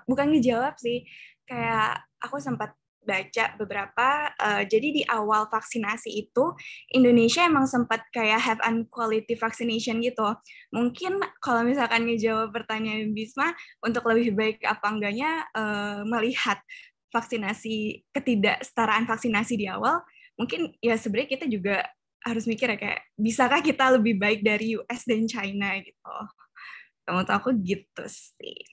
bukan ngejawab sih, kayak aku sempat baca beberapa, jadi di awal vaksinasi itu Indonesia emang sempat kayak have quality vaccination gitu. Mungkin kalau misalkan ngejawab pertanyaan Bisma untuk lebih baik apa enggaknya melihat vaksinasi, ketidaksetaraan vaksinasi di awal, mungkin ya sebenarnya kita juga harus mikir ya kayak bisakah kita lebih baik dari US dan China gitu. Menurut aku gitu sih.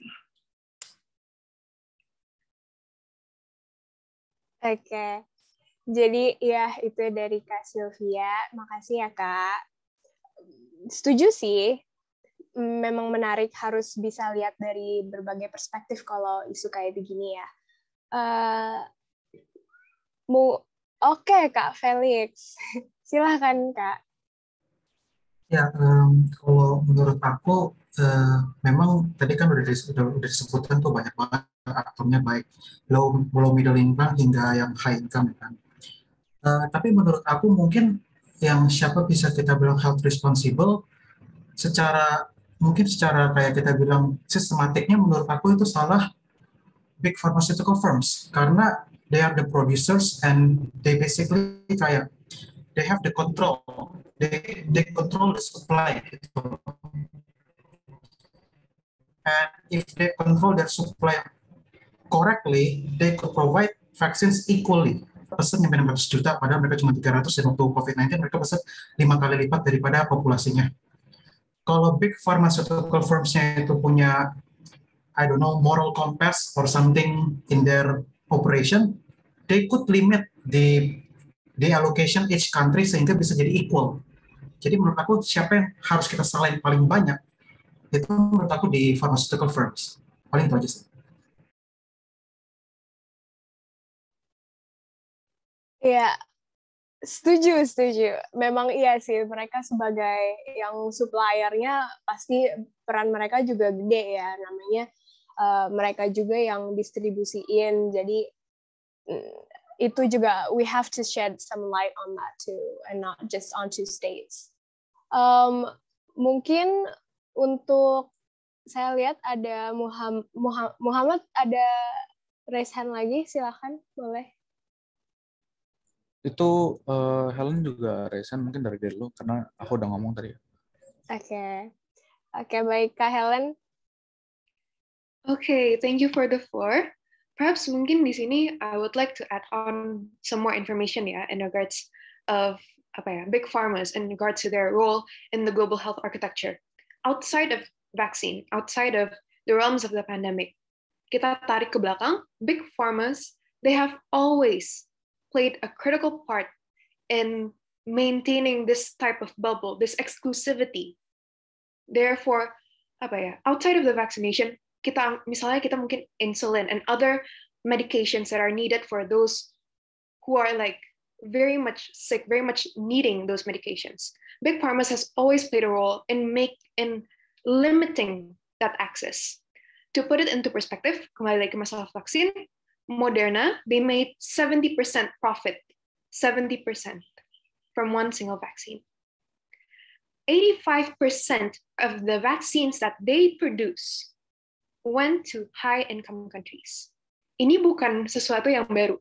Oke, jadi ya itu dari Kak Sylvia. Makasih ya Kak. Setuju sih, memang menarik harus bisa lihat dari berbagai perspektif kalau isu kayak begini ya. Oke Kak Felix, silahkan Kak. Ya, kalau menurut aku memang tadi kan udah disebutkan tuh banyak banget aktornya, baik low middle income hingga yang high income kan. Tapi menurut aku mungkin yang siapa bisa kita bilang health responsible mungkin secara kayak kita bilang sistematiknya, menurut aku itu salah big pharmaceutical firms, karena they are the producers and they basically kayak they have the control, they control the supply gitu. And if they control their supply correctly, they could provide vaccines equally. Pesan yang 600 juta, padahal mereka cuma 300, dan waktu COVID-19 mereka pesan 5 kali lipat daripada populasinya. Kalau big pharmaceutical firms-nya itu punya, I don't know, moral compass or something in their operation, they could limit the allocation each country sehingga bisa jadi equal. Jadi menurut aku siapa yang harus kita salahin paling banyak, itu menurut aku di pharmaceutical firms. Paling itu aja sih. Ya, setuju. Memang iya sih, mereka sebagai yang suppliernya pasti peran mereka juga gede ya, namanya mereka juga yang distribusiin. Jadi itu juga we have to shed some light on that too, and not just onto states. Mungkin untuk saya lihat ada Muhammad ada raise hand lagi, silakan boleh. Itu Helen juga raise hand mungkin dari dulu karena aku udah ngomong tadi. Oke, baik Kak Helen. Okay, thank you for the floor. Perhaps mungkin di sini I would like to add on some more information ya in regards of big pharmas in regards to their role in the global health architecture. Outside of vaccine, outside of the realms of the pandemic, kita tarik ke belakang, big pharmas, they have always played a critical part in maintaining this type of bubble, this exclusivity. Therefore, outside of the vaccination, misalnya kita mungkin insulin and other medications that are needed for those who are like very much sick, very much needing those medications. Big pharma has always played a role in limiting that access. To put it into perspective, kembali lagi ke masalah vaksin, Moderna, they made 70% profit, 70% from one single vaccine. 85% of the vaccines that they produce went to high-income countries. Ini bukan sesuatu yang baru.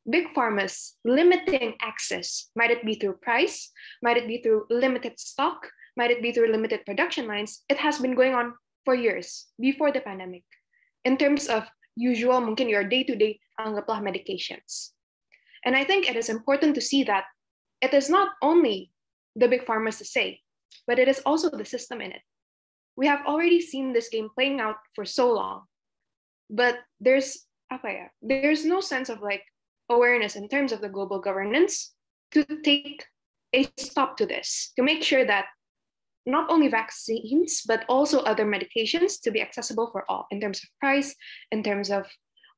Big pharmas limiting access, might it be through price, might it be through limited stock, might it be through limited production lines, it has been going on for years before the pandemic. In terms of usual, mungkin your day-to-day, anggaplah medications. And I think it is important to see that it is not only the big pharmas to say, but it is also the system in it. We have already seen this game playing out for so long, but there's no sense of like awareness in terms of the global governance to take a stop to this, to make sure that not only vaccines, but also other medications to be accessible for all in terms of price, in terms of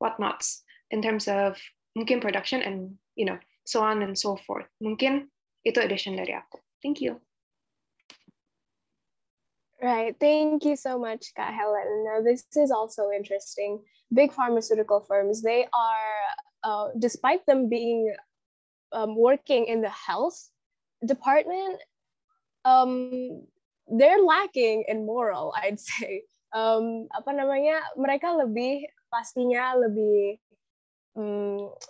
whatnots, in terms of mungkin production and so on and so forth. Mungkin itu addition dari aku. Thank you. Right. Thank you so much, Kak Helen. Now, this is also interesting. Big pharmaceutical firms, they are, despite them being working in the health department, they're lacking in moral, I'd say. Mereka pastinya lebih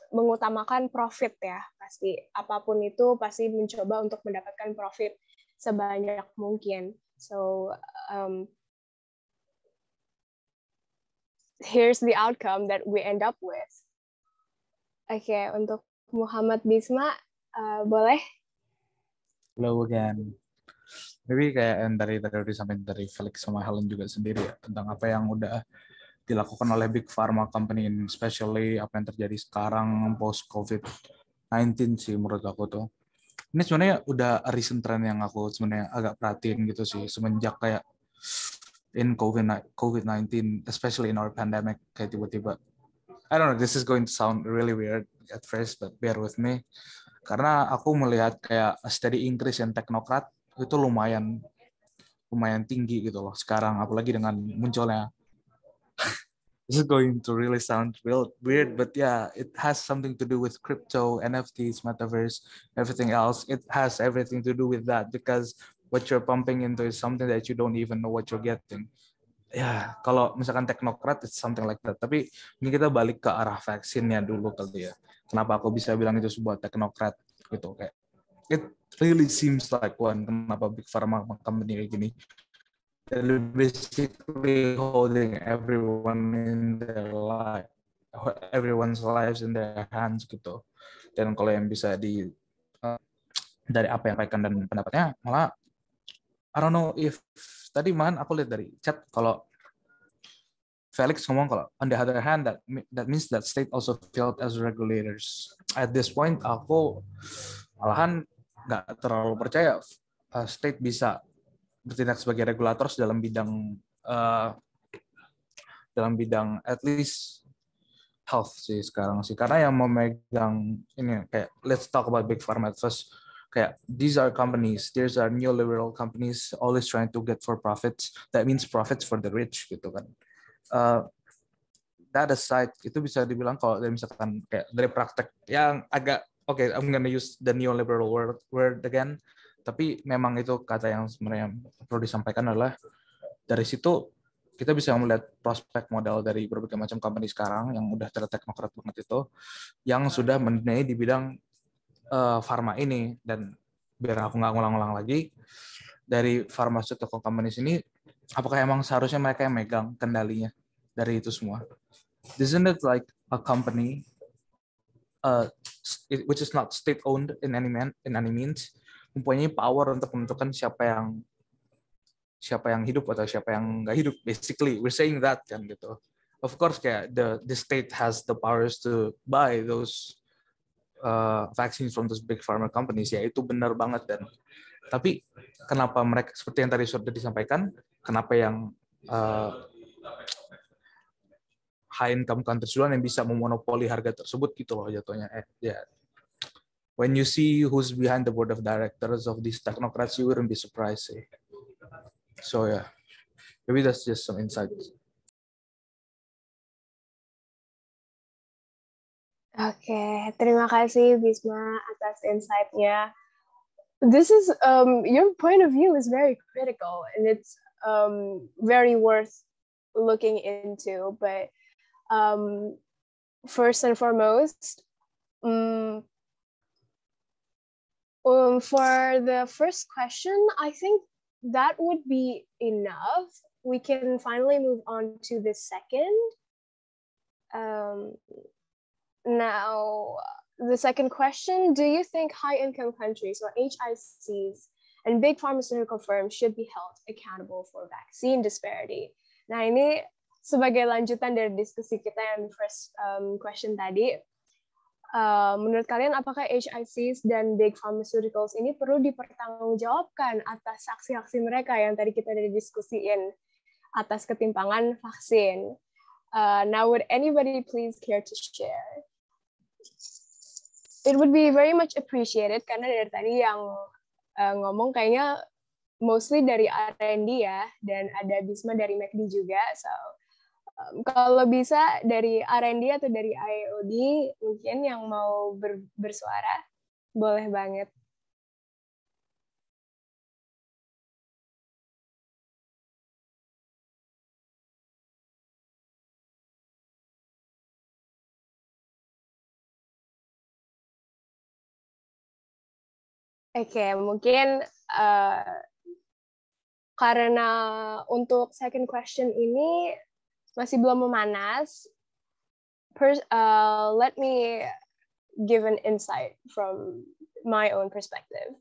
mengutamakan profit ya, pasti. Apapun itu pasti mencoba untuk mendapatkan profit sebanyak mungkin. So here's the outcome that we end up with. Oke, untuk Muhammad Bisma, boleh? Hello again. Maybe kayak yang tadi disampaikan dari Felix sama Helen juga sendiri ya, tentang apa yang udah dilakukan oleh big pharma company, especially apa yang terjadi sekarang post COVID-19 sih menurut aku tuh. Ini sebenarnya udah recent trend yang aku sebenarnya agak perhatiin gitu sih, semenjak kayak in COVID-19, especially in our pandemic, kayak tiba-tiba, I don't know, this is going to sound really weird at first, but bear with me. Karena aku melihat kayak a steady increase in teknokrat itu lumayan tinggi gitu loh sekarang, apalagi dengan munculnya. This is going to really sound real weird, but yeah, it has something to do with crypto, NFTs, metaverse, everything else. It has everything to do with that because what you're pumping into is something that you don't even know what you're getting. Ya, kalau misalkan teknokrat, it's something like that. Tapi ini kita balik ke arah vaksinnya dulu kali ya. Kenapa aku bisa bilang itu sebuah teknokrat gitu? Kayak it really seems like one. Kenapa big pharma company kayak gini? They're basically holding everyone's lives in their hands gitu. Dan kalau yang bisa dari apa yang mereka dan pendapatnya, malah I don't know if tadi aku lihat dari chat kalau Felix ngomong kalau on the other hand that means that state also failed as regulators. At this point aku malahan nggak terlalu percaya state bisa bertindak sebagai regulator dalam bidang at least health sih sekarang sih, karena yang memegang ini kayak let's talk about big pharma first. Kayak these are neoliberal companies always trying to get for profits. That means profits for the rich gitu kan. That aside, itu bisa dibilang kalau dari misalkan kayak dari praktek yang agak I'm gonna use the neoliberal word again. Tapi memang itu kata yang sebenarnya perlu disampaikan adalah dari situ kita bisa melihat prospek modal dari berbagai macam company sekarang yang udah teknokrat banget itu yang sudah mendanai di bidang pharma ini. Dan biar aku nggak ngulang-ulang lagi, dari pharmaceutical companies ini apakah emang seharusnya mereka yang megang kendalinya dari itu semua? Isn't it like a company which is not state owned in any means, mempunyai power untuk menentukan siapa yang hidup atau siapa yang nggak hidup. Basically, we're saying that kan gitu. Of course, kayak the state has the powers to buy those vaccines from those big pharma companies. Ya itu benar banget. Dan tapi kenapa mereka seperti yang tadi sudah disampaikan, kenapa yang high income countries duluan yang bisa memonopoli harga tersebut gitu loh jatuhnya. When you see who's behind the board of directors of these technocrats, you wouldn't be surprised. So yeah. Maybe that's just some insights. Oke, terima kasih Bisma atas insight-nya. This is your point of view is very critical and it's very worth looking into. But first and foremost, for the first question, I think that would be enough. We can finally move on to the second. Now, the second question, do you think high-income countries or HICs and big pharmaceutical firms should be held accountable for vaccine disparity? Nah, ini sebagai lanjutan dari diskusi kita yang first question tadi. Menurut kalian, apakah HICs dan big pharmaceuticals ini perlu dipertanggungjawabkan atas aksi-aksi mereka yang tadi kita udah diskusiin atas ketimpangan vaksin? Now, would anybody please care to share? It would be very much appreciated karena dari tadi yang ngomong kayaknya mostly dari R&D ya, dan ada Bisma dari McD juga. So kalau bisa dari R&D atau dari IAOD mungkin yang mau bersuara, boleh banget. Oke, mungkin karena untuk second question ini masih belum memanas, let me give an insight from my own perspective.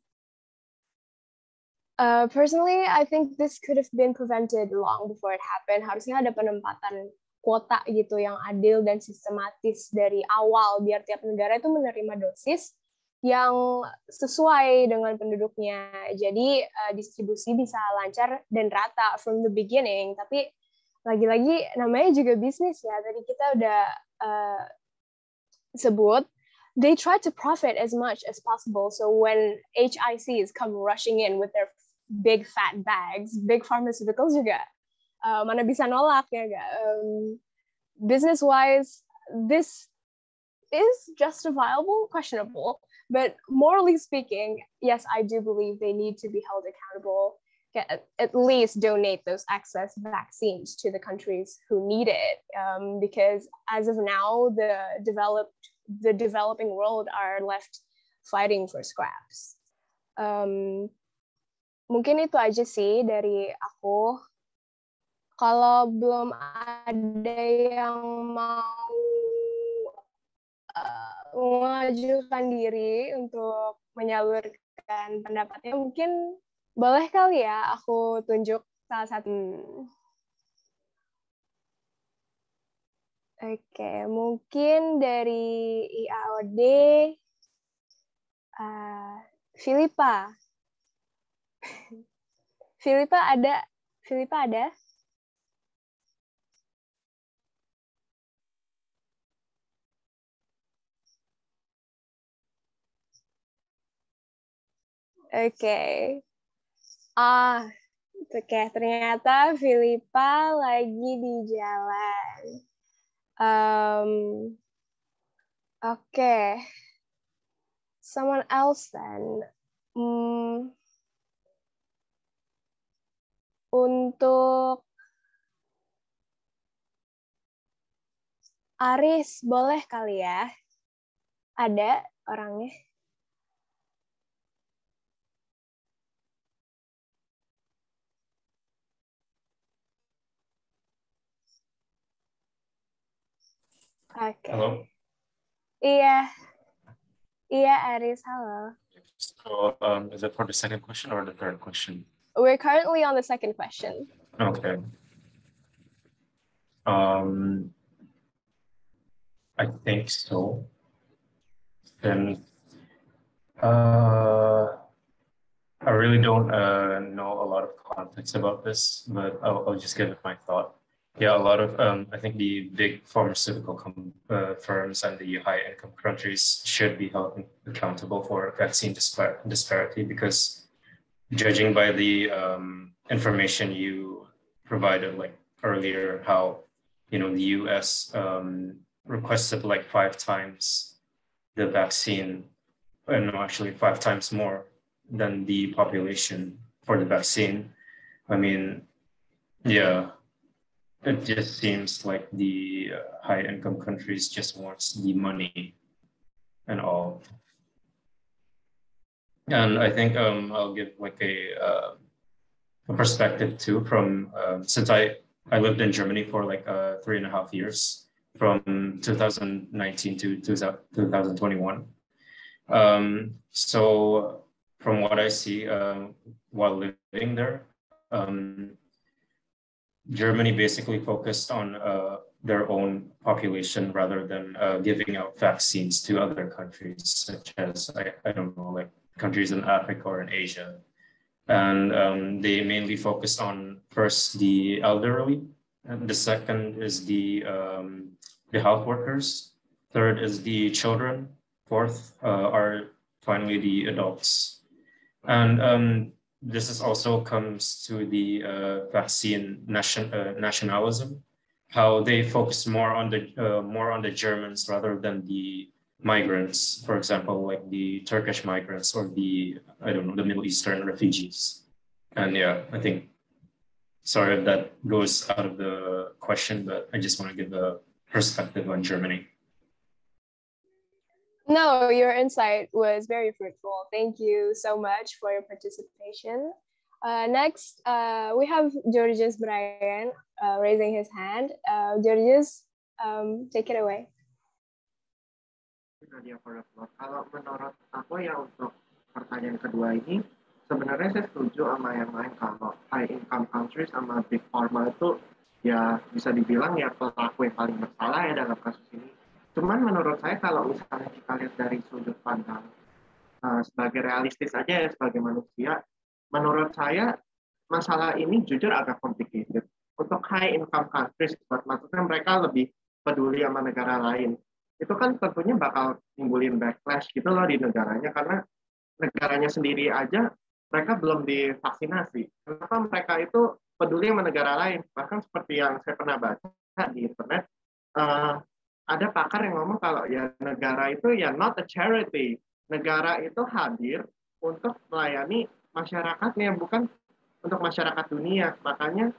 Personally, I think this could have been prevented long before it happened. Harusnya ada penempatan kuota gitu yang adil dan sistematis dari awal, biar tiap negara itu menerima dosis yang sesuai dengan penduduknya. Jadi distribusi bisa lancar dan rata from the beginning. Tapi lagi-lagi namanya juga bisnis ya. Tadi kita udah sebut, they try to profit as much as possible. So when HICs come rushing in with their big fat bags, big pharmaceuticals juga mana bisa nolak ya gak? Business-wise, this is justifiable, questionable. But morally speaking, yes, I do believe they need to be held accountable, at least donate those excess vaccines to the countries who need it. Because as of now, the developing world are left fighting for scraps. Mungkin itu aja sih dari aku. Kalau belum ada yang mau mengajukan diri untuk menyalurkan pendapatnya, mungkin boleh kali ya aku tunjuk salah satu. Oke, mungkin dari IAOD, Filipa. Filipa ada? Oke. Oke, ternyata Filipa lagi di jalan. Oke. Someone else then. Untuk Aris, boleh kali ya? Ada orangnya? Okay. Hello. Iya, Aris, halo. So, is it for the second question or the third question? We're currently on the second question. Okay. I think so. Then, I really don't know a lot of context about this, but I'll just give it my thought. Yeah, a lot of, I think the big pharmaceutical firms and the high-income countries should be held accountable for vaccine disparity, because judging by the information you provided like earlier, how the US requested like 5 times the vaccine, and actually 5 times more than the population for the vaccine. I mean, yeah, it just seems like the high-income countries just wants the money and all. And I think I'll give like a perspective too from since I lived in Germany for like 3.5 years from 2019 to 2021. So from what I see while living there, Germany basically focused on their own population rather than giving out vaccines to other countries, such as, I don't know, like countries in Africa or in Asia. And they mainly focused on first the elderly, and the second is the health workers, third is the children, fourth are finally the adults. And this is also comes to the vaccine nationalism, how they focus more on the Germans rather than the migrants, for example, like the Turkish migrants or the Middle Eastern refugees. And yeah, I think, sorry if that goes out of the question, but I just want to give a perspective on Germany. No, your insight was very fruitful. Thank you so much for your participation. Next, we have Georges Brian raising his hand. Georges, take it away. Nadia Forever. Kalau menurut aku ya untuk pertanyaan kedua ini, sebenarnya saya setuju sama yang lain kalau high income countries sama big pharma itu ya bisa dibilang ya pelaku yang paling bersalah ya dalam kasus ini. Cuman menurut saya kalau misalnya kita lihat dari sudut pandang sebagai realistis aja ya sebagai manusia, menurut saya masalah ini jujur agak complicated. Untuk high income countries, maksudnya mereka lebih peduli sama negara lain. Itu kan tentunya bakal timbulin backlash gitu loh di negaranya, karena negaranya sendiri aja mereka belum divaksinasi. Kenapa mereka itu peduli sama negara lain? Bahkan seperti yang saya pernah baca di internet, ada pakar yang ngomong kalau ya negara itu ya not a charity. Negara itu hadir untuk melayani masyarakatnya, bukan untuk masyarakat dunia. Makanya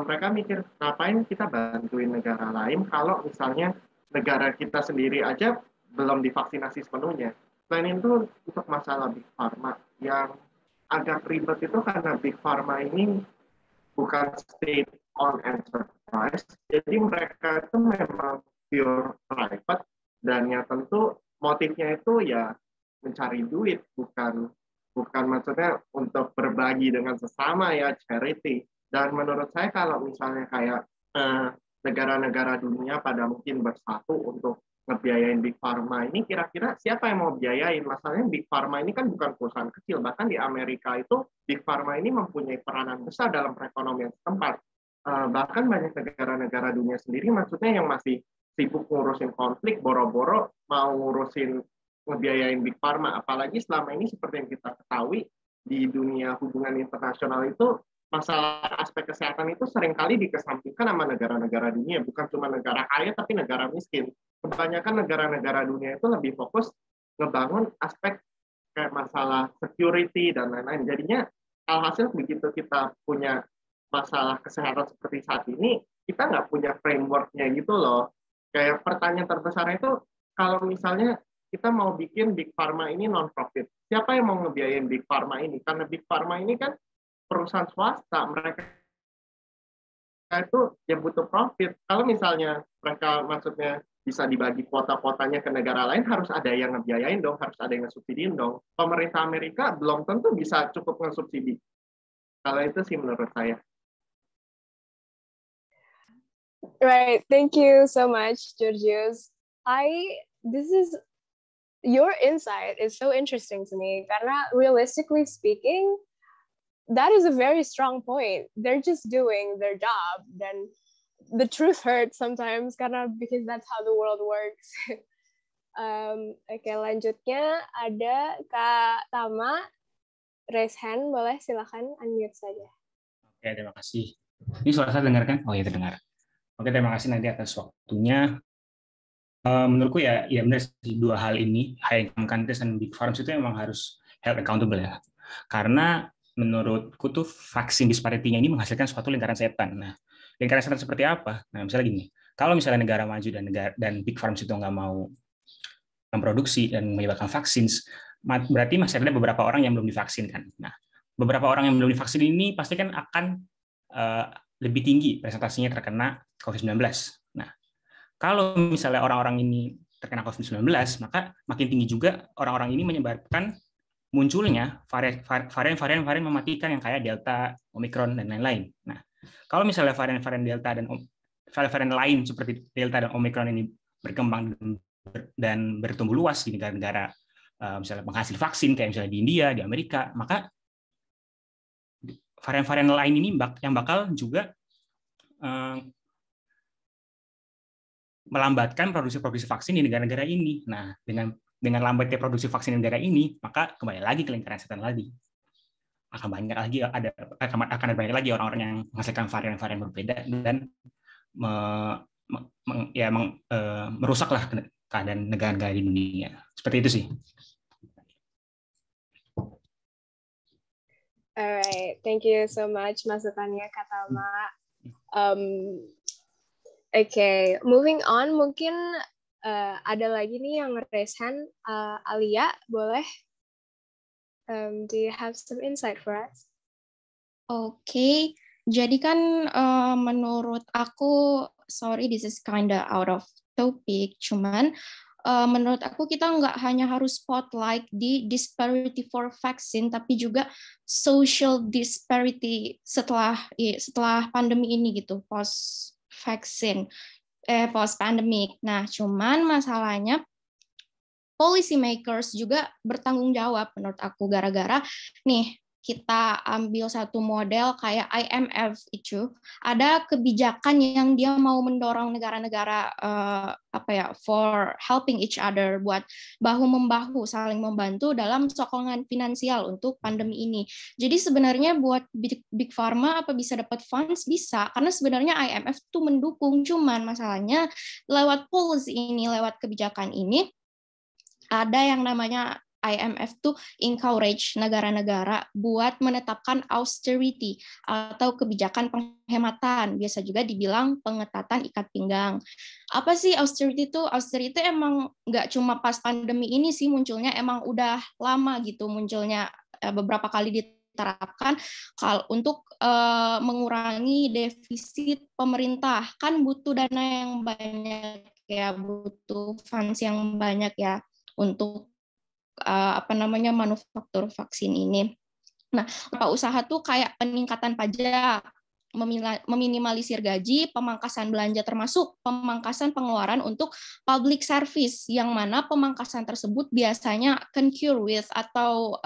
mereka mikir, ngapain kita bantuin negara lain kalau misalnya negara kita sendiri aja belum divaksinasi sepenuhnya. Selain itu, untuk masalah Big Pharma, yang agak ribet itu karena Big Pharma ini bukan state-owned enterprise, jadi mereka itu memang pure private, dan yang tentu motifnya itu ya mencari duit, bukan maksudnya untuk berbagi dengan sesama ya, charity. Dan menurut saya kalau misalnya kayak negara-negara dunia pada mungkin bersatu untuk ngebiayain Big Pharma ini, kira-kira siapa yang mau biayain? Masalahnya Big Pharma ini kan bukan perusahaan kecil, bahkan di Amerika itu Big Pharma ini mempunyai peranan besar dalam perekonomian setempat. Bahkan banyak negara-negara dunia sendiri maksudnya yang masih sibuk ngurusin konflik, boro-boro mau ngurusin ngebiayain Big Pharma. Apalagi selama ini seperti yang kita ketahui di dunia hubungan internasional itu, masalah aspek kesehatan itu seringkali dikesampingkan sama negara-negara dunia, bukan cuma negara kaya tapi negara miskin. Kebanyakan negara-negara dunia itu lebih fokus ngebangun aspek kayak masalah security dan lain-lain. Jadinya alhasil begitu kita punya masalah kesehatan seperti saat ini, kita nggak punya framework-nya gitu loh. Kayak pertanyaan terbesar itu, kalau misalnya kita mau bikin Big Pharma ini non-profit, siapa yang mau ngebiayain Big Pharma ini? Karena Big Pharma ini kan perusahaan swasta, mereka itu ya butuh profit. Kalau misalnya mereka maksudnya bisa dibagi kuota-kuotanya ke negara lain, harus ada yang ngebiayain dong, harus ada yang ngesubsidiin dong. Pemerintah Amerika belum tentu bisa cukup ngesubsidi. Kalau itu sih menurut saya. Right, thank you so much, Georgios. Your insight is so interesting to me, karena realistically speaking, that is a very strong point. They're just doing their job. Then the truth hurts sometimes because that's how the world works. Oke, lanjutnya ada Kak Tama, raise hand, boleh silakan unmute saja. Oke, terima kasih. Ini suara saya dengar kan? Oh ya, terdengar. Oke, terima kasih Nadia atas waktunya. Menurutku ya benar sih, dua hal ini, high income countries dan big farms itu memang harus held accountable ya. Karena menurutku tuh vaksin disparity-nya ini menghasilkan suatu lingkaran setan. Nah, lingkaran setan seperti apa? Nah, misalnya gini, kalau misalnya negara maju dan big farms itu nggak mau memproduksi dan menyebabkan vaksin, berarti masih ada beberapa orang yang belum divaksin kan. Nah, beberapa orang yang belum divaksin ini pasti kan akan lebih tinggi presentasinya terkena COVID-19. Nah, kalau misalnya orang-orang ini terkena COVID-19, maka makin tinggi juga orang-orang ini menyebabkan munculnya varian-varian mematikan yang kayak Delta, Omicron, dan lain-lain. Nah, kalau misalnya varian-varian Delta dan varian lain seperti Delta dan Omicron ini berkembang dan bertumbuh luas di negara-negara misalnya penghasil vaksin, kayak misalnya di India, di Amerika, maka varian-varian lain ini yang bakal juga melambatkan produksi vaksin di negara-negara ini. Nah, dengan lambatnya produksi vaksin di negara ini, maka kembali lagi ke lingkaran setan lagi. Akan banyak lagi orang-orang yang menghasilkan varian-varian berbeda dan merusaklah keadaan negara-negara di dunia. Seperti itu sih. Alright, thank you so much masukannya Kak Tama. Oke, moving on, mungkin ada lagi nih yang raise hand. Alia, boleh? Do you have some insight for us? Oke, jadi kan menurut aku, sorry this is kinda out of topic, cuman menurut aku kita nggak hanya harus spotlight di disparity for vaccine, tapi juga social disparity setelah pandemi ini gitu, post pandemic. Nah, cuman masalahnya policy makers juga bertanggung jawab menurut aku, gara-gara nih kita ambil satu model kayak IMF, itu ada kebijakan yang dia mau mendorong negara-negara for helping each other, buat bahu-membahu saling membantu dalam sokongan finansial untuk pandemi ini. Jadi sebenarnya buat big pharma apa bisa dapat funds, bisa, karena sebenarnya IMF tuh mendukung, cuman masalahnya lewat policy ini, lewat kebijakan ini ada yang namanya IMF tuh encourage negara-negara buat menetapkan austerity atau kebijakan penghematan, biasa juga dibilang pengetatan ikat pinggang. Apa sih austerity itu? Austerity emang nggak cuma pas pandemi ini sih munculnya, emang udah lama gitu munculnya, beberapa kali diterapkan untuk mengurangi defisit pemerintah. Kan butuh dana yang banyak ya, butuh funds yang banyak ya untuk manufaktur vaksin ini. Nah, usaha tuh kayak peningkatan pajak, meminimalisir gaji, pemangkasan belanja, termasuk pemangkasan pengeluaran untuk public service, yang mana pemangkasan tersebut biasanya concur with atau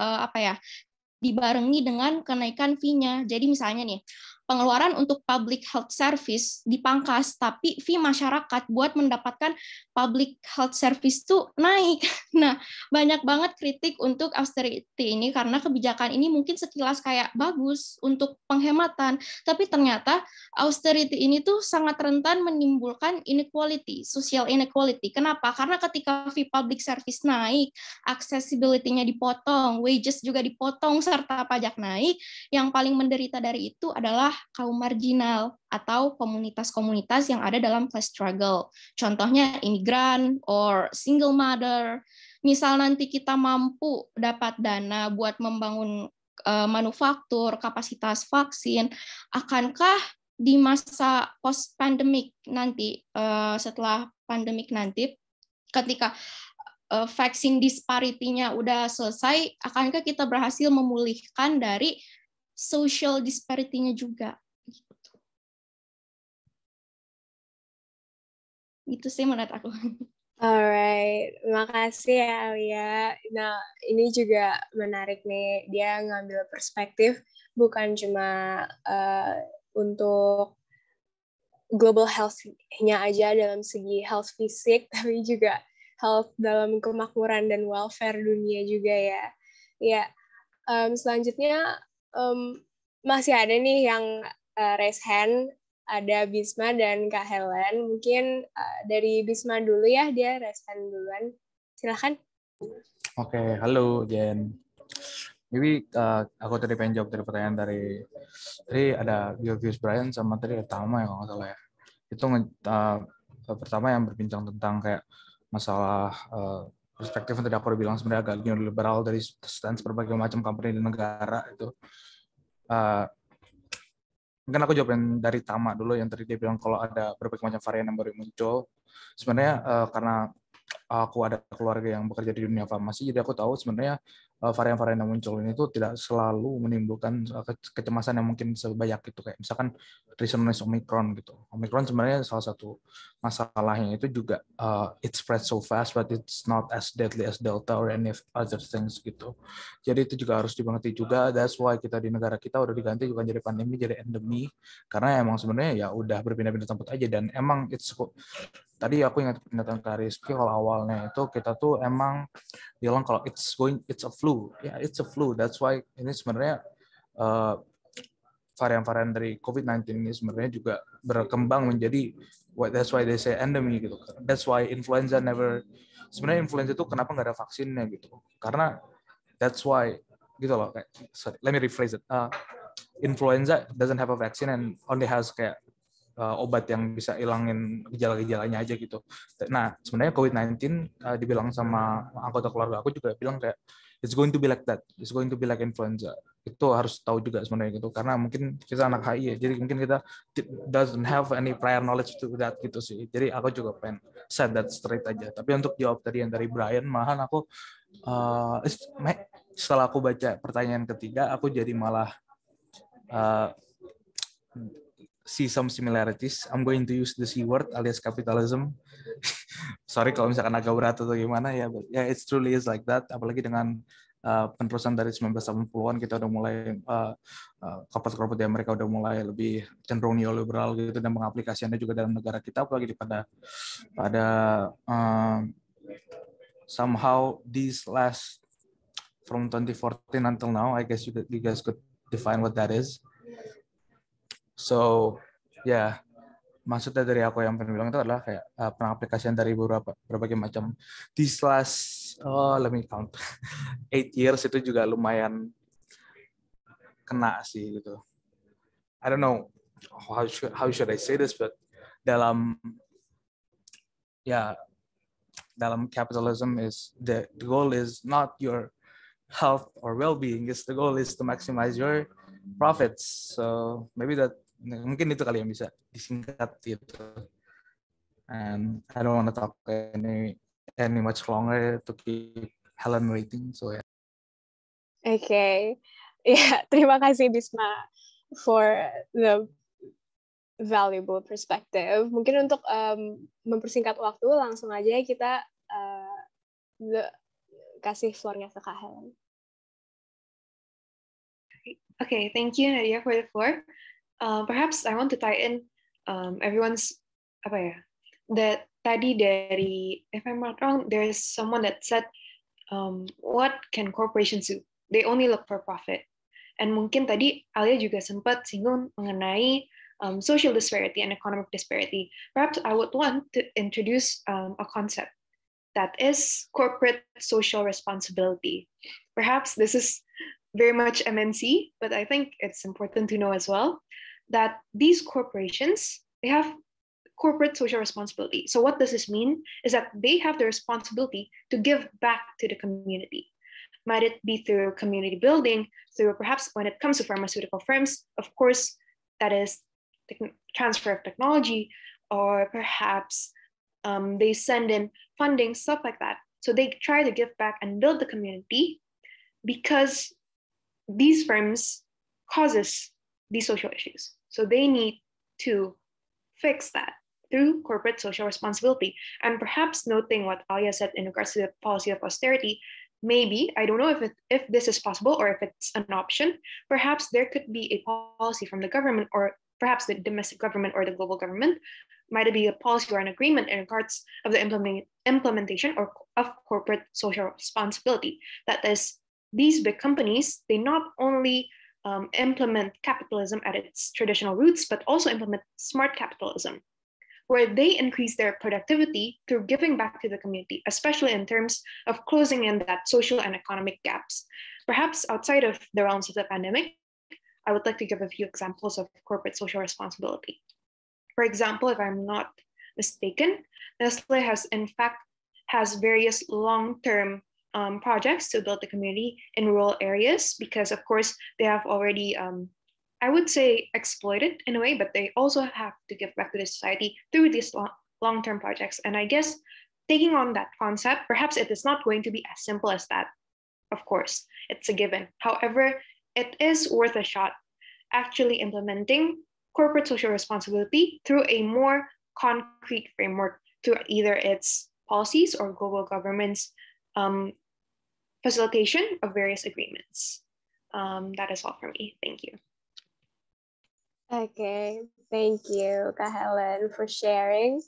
dibarengi dengan kenaikan fee-nya. Jadi misalnya nih, pengeluaran untuk public health service dipangkas, tapi fee masyarakat buat mendapatkan public health service tuh naik. Nah, banyak banget kritik untuk austerity ini karena kebijakan ini mungkin sekilas kayak bagus untuk penghematan, tapi ternyata austerity ini tuh sangat rentan menimbulkan inequality, social inequality. Kenapa? Karena ketika fee public service naik, accessibility-nya dipotong, wages juga dipotong, serta pajak naik, yang paling menderita dari itu adalah kaum marginal atau komunitas-komunitas yang ada dalam class struggle. Contohnya imigran or single mother. Misal nanti kita mampu dapat dana buat membangun manufaktur, kapasitas vaksin, akankah di masa post pandemic nanti, setelah pandemik nanti, ketika vaksin disparity-nya udah selesai, akankah kita berhasil memulihkan dari social disparity-nya juga? Gitu sih menurut aku. Alright, makasih ya Alia. Nah, ini juga menarik nih, dia ngambil perspektif bukan cuma untuk global health-nya aja dalam segi health fisik, tapi juga health dalam kemakmuran dan welfare dunia juga ya. Ya, selanjutnya masih ada nih yang raise hand. Ada Bisma dan Kak Helen. Mungkin dari Bisma dulu ya, dia raise hand duluan. Silahkan. Oke, halo Jen. Maybe aku tadi pengen jawab dari pertanyaan tadi ada Gilvius Brian sama tadi ada Tama ya kalau nggak salah ya. Itu pertama yang berbincang tentang kayak masalah perspektif yang tadi aku udah bilang sebenarnya agak neoliberal dari stance berbagai macam company di negara itu. Mungkin aku jawab yang dari Tama dulu yang tadi dia bilang kalau ada berbagai macam varian yang baru muncul. Sebenarnya karena aku ada keluarga yang bekerja di dunia farmasi, jadi aku tahu sebenarnya varian-varian yang muncul ini tuh tidak selalu menimbulkan kecemasan yang mungkin sebanyak itu. Kayak misalkan recently Omicron gitu. Omicron sebenarnya salah satu masalahnya itu juga it spread so fast, but it's not as deadly as Delta or any other things gitu. Jadi itu juga harus dimengerti juga. That's why kita di negara kita udah diganti bukan jadi pandemi, jadi endemi. Karena emang sebenarnya ya udah berpindah-pindah tempat aja dan emang tadi aku ingat pernyataan Kak Rizky kalau awalnya itu kita tuh emang bilang kalau it's a flu. Ya, it's a flu. That's why ini sebenarnya varian-varian dari COVID-19 ini sebenarnya juga berkembang menjadi that's why they say endemi gitu. That's why sebenarnya influenza itu kenapa nggak ada vaksinnya gitu. Karena that's why gitu loh. Sorry, let me rephrase it. Influenza doesn't have a vaccine and only has kayak obat yang bisa ilangin gejala-gejalanya aja gitu. Nah, sebenarnya COVID-19 dibilang sama anggota keluarga aku juga bilang kayak it's going to be like that. It's going to be like influenza. Itu harus tahu juga sebenarnya gitu. Karena mungkin kita anak HI ya, jadi mungkin kita doesn't have any prior knowledge to that gitu sih. Jadi aku juga pengen set that straight aja. Tapi untuk jawab tadi yang dari Brian, malahan aku setelah aku baca pertanyaan ketiga, aku jadi malah see some similarities. I'm going to use the C word alias capitalism. Sorry kalau misalkan agak berat atau gimana ya, but yeah, it truly is like that. Apalagi dengan penerusan dari 1980-an kita udah mulai korporat-korporat di Amerika udah mulai lebih cenderung neoliberal gitu dan mengaplikasikannya juga dalam negara kita, apalagi pada somehow these last from 2014 until now, I guess you guys could define what that is. So, ya, maksudnya dari aku yang pengen bilang itu adalah kayak pengaplikasian dari berbagai macam these last, let me count, 8 years itu juga lumayan kena sih gitu. I don't know how should I say this, but dalam capitalism is the goal is not your health or well-being, the goal is to maximize your profits. So maybe mungkin itu kali yang bisa disingkat gitu. And I don't want to talk any much longer to keep Helen waiting. So yeah. Okay. Ya, terima kasih Bisma for the valuable perspective. Mungkin untuk mempersingkat waktu, langsung aja kita kasih floor-nya ke Kak Helen. Okay, thank you Nadia for the floor. Perhaps I want to tie in everyone's that tadi dari, if I'm not wrong, there's someone that said what can corporations do? They only look for profit. And mungkin tadi Alia juga sempat singgung mengenai social disparity and economic disparity. Perhaps I would want to introduce a concept that is corporate social responsibility. Perhaps this is very much MNC, but I think it's important to know as well that these corporations, they have corporate social responsibility. So what does this mean is that they have the responsibility to give back to the community. Might it be through community building, through perhaps when it comes to pharmaceutical firms, of course, that is transfer of technology, or perhaps they send in funding, stuff like that. So they try to give back and build the community because these firms causes these social issues. So they need to fix that through corporate social responsibility. And perhaps noting what Alia said in regards to the policy of austerity, maybe, I don't know if this is possible or if it's an option, perhaps there could be a policy from the government or perhaps the domestic government or the global government, might it be a policy or an agreement in regards of the implementation of corporate social responsibility. That is, these big companies, they not only implement capitalism at its traditional roots, but also implement smart capitalism, where they increase their productivity through giving back to the community, especially in terms of closing in that social and economic gaps. Perhaps outside of the realms of the pandemic, I would like to give a few examples of corporate social responsibility. For example, if I'm not mistaken, Nestle has various long-term projects to build the community in rural areas, because of course they have already, I would say, exploited in a way, but they also have to give back to the society through these long-term projects. And I guess taking on that concept, perhaps it is not going to be as simple as that. Of course, it's a given. However, it is worth a shot actually implementing corporate social responsibility through a more concrete framework, through either its policies or global governments' facilitation of various agreements. That is all for me. Thank you. Okay, thank you, Kak Helen, for sharing.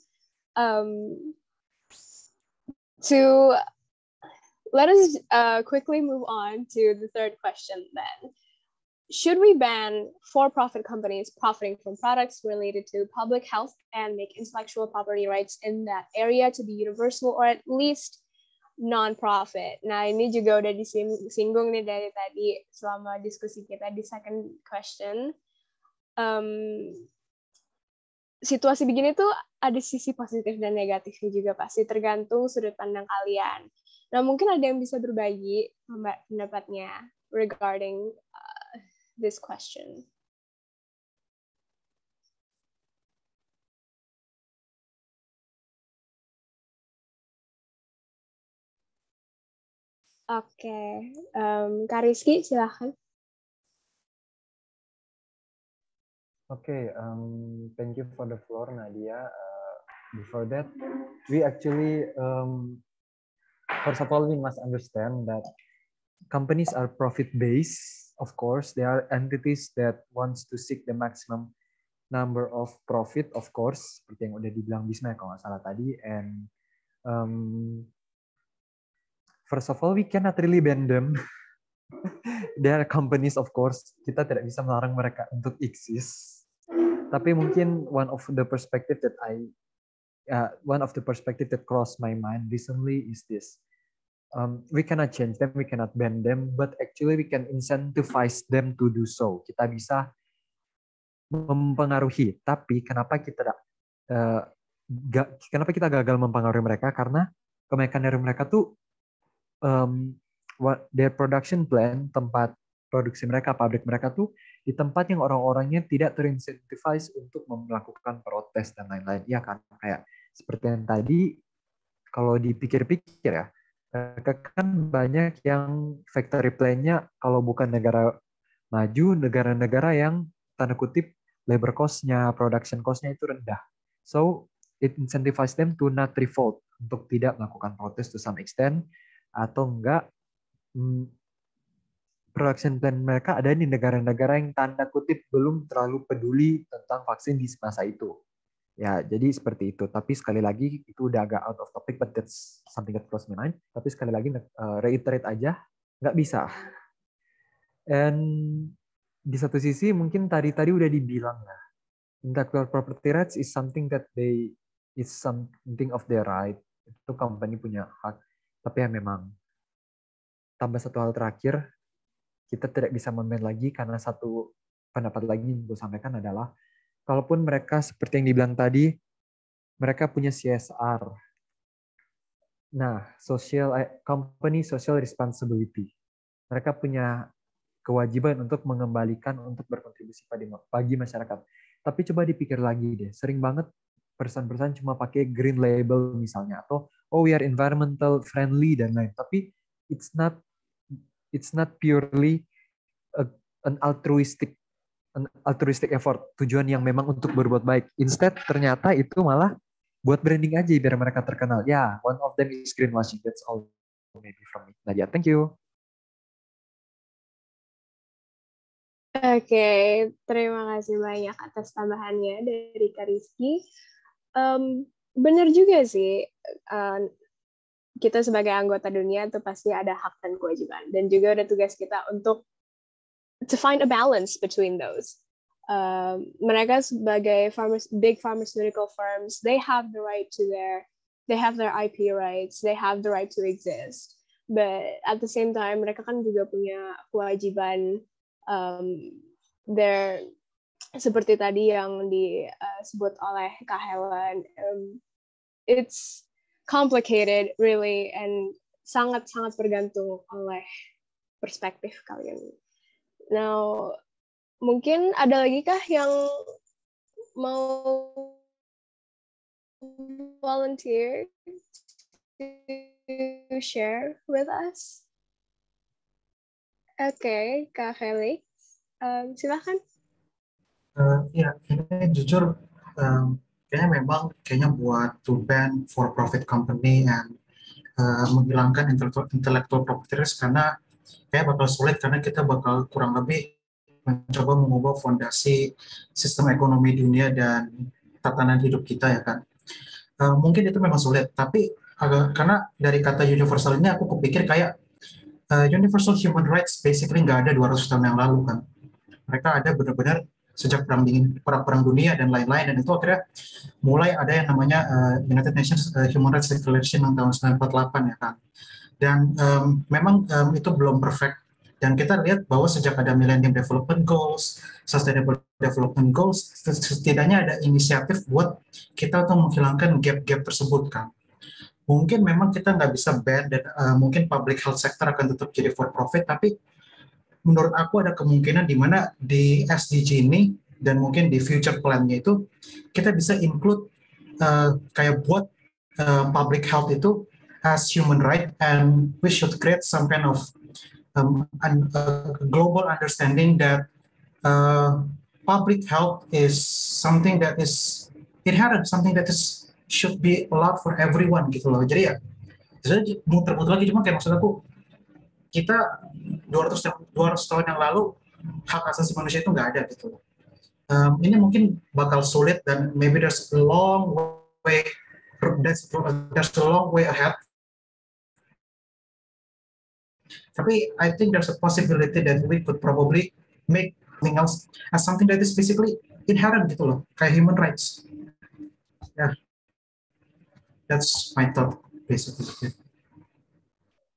Let us quickly move on to the third question then. Should we ban for-profit companies profiting from products related to public health and make intellectual property rights in that area to be universal or at least non-profit? Nah, ini juga udah disinggung nih dari tadi selama diskusi kita di second question. Situasi begini tuh ada sisi positif dan negatifnya juga, pasti tergantung sudut pandang kalian. Nah, mungkin ada yang bisa berbagi pendapatnya regarding this question. Oke, Kak Rizky, silahkan. Okay, thank you for the floor, Nadia. Before that, we actually, first of all, we must understand that companies are profit-based. Of course, there are entities that wants to seek the maximum number of profit, of course, seperti yang udah dibilang Bisma kalau nggak salah tadi. And first of all, we cannot really ban them. There are companies, of course, kita tidak bisa melarang mereka untuk eksis. Tapi mungkin one of the perspective that crossed my mind recently is this. We cannot change them, we cannot ban them, but actually we can incentivize them to do so. Kita bisa mempengaruhi. Tapi kenapa kita gagal mempengaruhi mereka? Karena kebanyakan dari mereka tuh their production plan, tempat produksi mereka, pabrik mereka tuh di tempat yang orang-orangnya tidak terinsentifise untuk melakukan protes dan lain-lain. Ya kan, kayak seperti yang tadi, kalau dipikir-pikir ya, kan banyak yang factory plan-nya kalau bukan negara maju, negara-negara yang tanda kutip labor cost-nya, production cost-nya itu rendah. So, it incentivizes them to not revolt, untuk tidak melakukan protes to some extent, atau enggak production plan mereka ada di negara-negara yang tanda kutip belum terlalu peduli tentang vaksin di masa itu. Ya, jadi seperti itu. Tapi sekali lagi itu udah agak out of topic, but that's something that crossed my mind. Tapi sekali lagi reiterate aja, nggak bisa. And di satu sisi mungkin tadi udah dibilang ya, intellectual property rights is something that is something of their right. Itu company punya hak. Tapi ya memang tambah satu hal terakhir, kita tidak bisa men-ban lagi karena satu pendapat lagi yang gue sampaikan adalah kalaupun mereka seperti yang dibilang tadi, mereka punya CSR. Nah, company social responsibility. Mereka punya kewajiban untuk mengembalikan, untuk berkontribusi bagi masyarakat. Tapi coba dipikir lagi deh, sering banget perusahaan-perusahaan cuma pakai green label misalnya, atau we are environmental friendly dan lain. Tapi it's not purely an altruistic effort, tujuan yang memang untuk berbuat baik. Instead, ternyata itu malah buat branding aja biar mereka terkenal. Ya, one of them is greenwashing. That's all maybe from me. Nadia, thank you. Oke, terima kasih banyak atas tambahannya dari Kak Rizky. Benar juga sih, kita sebagai anggota dunia tuh pasti ada hak dan kewajiban. Dan juga ada tugas kita untuk to find a balance between those. Mereka sebagai big pharmaceutical firms, they have the right to they have their IP rights, they have the right to exist. But at the same time, mereka kan juga punya kewajiban, seperti tadi yang disebut oleh Kak Helen. It's complicated, really, and sangat-sangat bergantung oleh perspektif kalian. Now, mungkin ada lagi kah yang mau volunteer to share with us? Oke, Kak Felix, silakan. Ya, ini jujur kayaknya buat to ban for profit company and menghilangkan intellectual property rights, karena kayak bakal sulit, karena kita bakal kurang lebih mencoba mengubah fondasi sistem ekonomi dunia dan tatanan hidup kita, ya kan. Mungkin itu memang sulit, tapi karena dari kata universal ini aku kepikir kayak universal human rights basically nggak ada 200 tahun yang lalu kan. Mereka ada benar-benar sejak perang dunia dan lain-lain, dan itu akhirnya mulai ada yang namanya United Nations Human Rights Declaration tahun 1948, ya kan. Dan memang itu belum perfect. Dan kita lihat bahwa sejak ada Millennium Development Goals, Sustainable Development Goals, setidaknya ada inisiatif buat kita untuk menghilangkan gap-gap tersebut kan. Mungkin memang kita nggak bisa ban, dan mungkin public health sector akan tetap jadi for profit, tapi menurut aku ada kemungkinan di mana di SDG ini dan mungkin di future plan-nya itu kita bisa include kayak buat public health itu as human right, and we should create some kind of global understanding that public health is something that is inherent, something that should be allowed for everyone gitu loh. Jadi ya, muter-muter lagi, cuma kayak maksud aku, kita 200 tahun yang lalu hak asasi manusia itu nggak ada gitu loh. Ini mungkin bakal sulit, dan maybe there's a long way ahead. Tapi I think there's a possibility that we could probably make something else as something that is basically inherent gitu loh, kayak human rights. Yeah, that's my thought basically.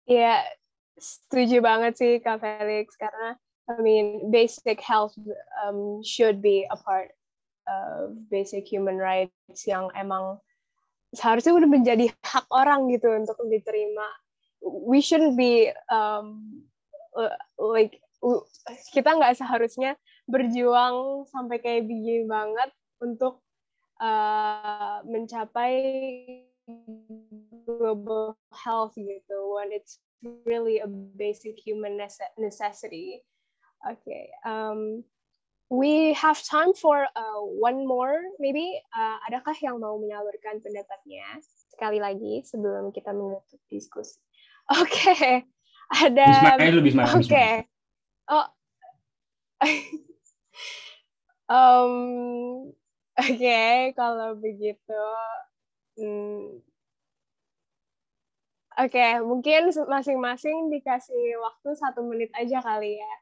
Yeah, setuju banget sih Kak Felix, karena I mean basic health should be a part of basic human rights yang emang seharusnya udah menjadi hak orang gitu untuk diterima. We shouldn't be kita nggak seharusnya berjuang sampai kayak begini banget untuk mencapai global health gitu, when it's really a basic human necessity. Okay, we have time for one more maybe. Adakah yang mau menyalurkan pendapatnya sekali lagi sebelum kita menutup diskusi? Oke, ada. Bisma. Oke. Oh. Oke, kalau begitu. Oke, mungkin masing-masing dikasih waktu 1 menit aja kali ya.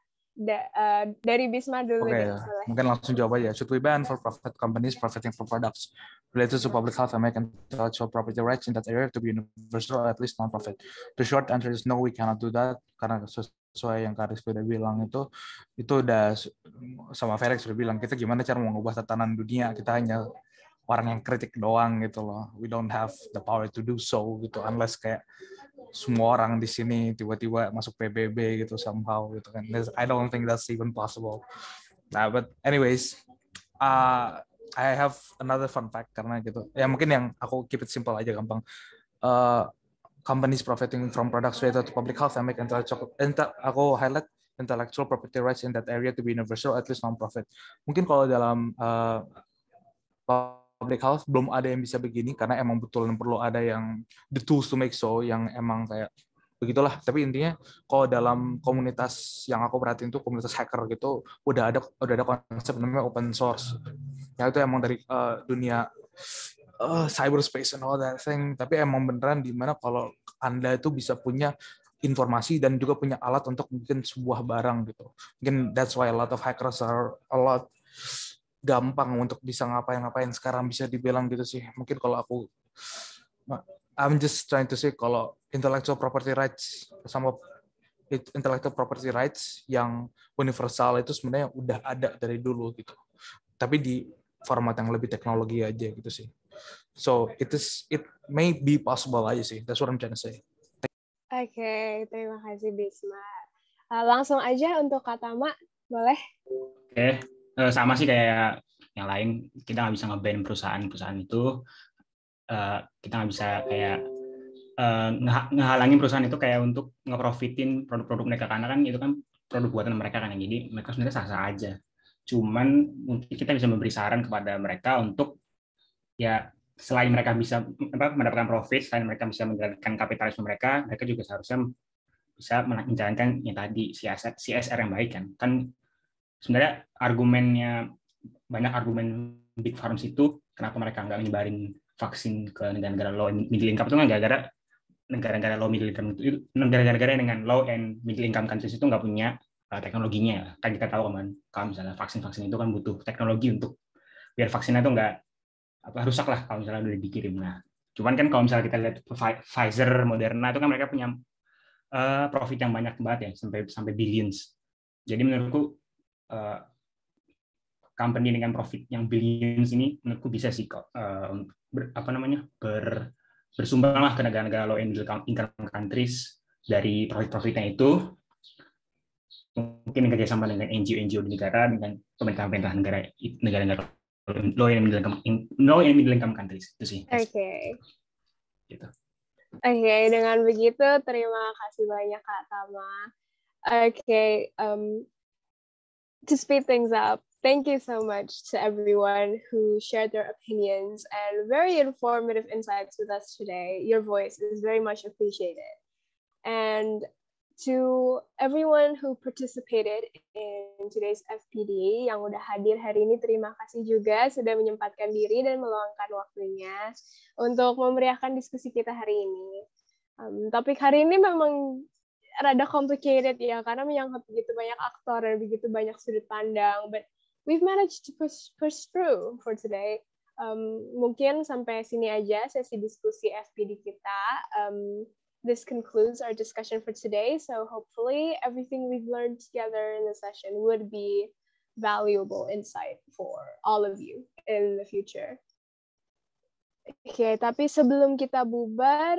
Dari Bisma dulu. Oke, mungkin langsung jawab aja. Should we ban for profit companies profiting from products related to public health and make intellectual property rights in that area to be universal or at least non-profit? The short answer is no, we cannot do that, karena sesuai yang Kak Rizky udah bilang itu udah sama Felix sudah bilang, kita gimana cara mengubah tatanan dunia, kita hanya orang yang kritik doang gitu loh. We don't have the power to do so gitu, unless kayak semua orang di sini tiba-tiba masuk PBB gitu somehow gitu kan. I don't think that's even possible. Nah, but anyways, I have another fun fact karena gitu. Ya mungkin yang aku keep it simple aja, gampang. Companies profiting from products related to public health and make aku highlight intellectual property rights in that area to be universal, at least non-profit. Mungkin kalau dalam public health belum ada yang bisa begini, karena emang betul perlu ada yang the tools to make so, yang emang kayak begitulah. Tapi intinya kalau dalam komunitas yang aku perhatiin tuh komunitas hacker gitu udah ada konsep namanya open source. Ya itu emang dari dunia cyberspace and all that thing. Tapi emang beneran dimana kalau Anda itu bisa punya informasi dan juga punya alat untuk bikin sebuah barang gitu. Mungkin that's why a lot of hackers are a lot gampang untuk bisa ngapain sekarang bisa dibilang gitu sih. Mungkin kalau aku I'm just trying to say kalau intellectual property rights sama intellectual property rights yang universal itu sebenarnya udah ada dari dulu gitu. Tapi di format yang lebih teknologi aja gitu sih. So it may be possible aja sih. That's what I'm trying to say. Oke, terima kasih Bisma. Langsung aja untuk Kak Tama, boleh? Oke, sama sih kayak yang lain, kita nggak bisa nge-ban perusahaan itu, kita nggak bisa kayak ngehalangin perusahaan itu kayak untuk ngeprofitin produk-produk mereka, karena kan itu kan produk buatan mereka kan, jadi mereka sebenarnya sah-sah aja. Cuman mungkin kita bisa memberi saran kepada mereka untuk ya selain mereka bisa mendapatkan profit, selain mereka bisa menjalankan kapitalisme mereka juga seharusnya bisa menjalankan yang tadi CSR yang baik kan. Kan sebenarnya banyak argumen big farms itu kenapa mereka nggak menyebarin vaksin ke negara-negara low and middle income itu kan gara-gara negara-negara low middle income itu, negara-negara dengan low and middle income countries itu nggak punya teknologinya. Kan kita tahu kan kalau misalnya vaksin itu kan butuh teknologi untuk biar vaksinnya itu nggak rusak lah kalau misalnya udah dikirim. Nah, cuman kan kalau misalnya kita lihat Pfizer, Moderna itu kan mereka punya profit yang banyak banget ya, sampai billions. Jadi menurutku company dengan profit yang billions ini menurutku bisa sih kok bersumbang lah ke negara-negara low income countries dari profit-profitnya itu, mungkin kerjasama dengan NGO di negara, dengan pemerintah negara low and middle income countries itu sih. Oke. Gitu. Oke, dengan begitu terima kasih banyak Kak Tama. Oke, to speed things up, thank you so much to everyone who shared their opinions and very informative insights with us today. Your voice is very much appreciated. And to everyone who participated in today's FPD yang udah hadir hari ini, terima kasih juga sudah menyempatkan diri dan meluangkan waktunya untuk memeriahkan diskusi kita hari ini. Topik hari ini memang rada complicated ya, karena menyangkut begitu banyak aktor dan begitu banyak sudut pandang, but we've managed to push through for today. Mungkin sampai sini aja sesi diskusi FPD kita. This concludes our discussion for today. So hopefully everything we've learned together in the session would be valuable insight for all of you in the future. Oke, tapi sebelum kita bubar,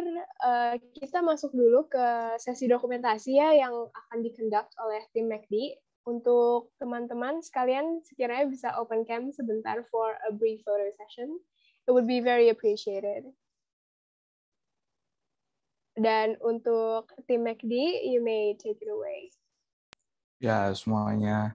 kita masuk dulu ke sesi dokumentasi ya yang akan di-conduct oleh tim MACD. Untuk teman-teman sekalian sekiranya bisa open cam sebentar for a brief photo session. It would be very appreciated. Dan untuk tim MACD, you may take it away. Ya, semuanya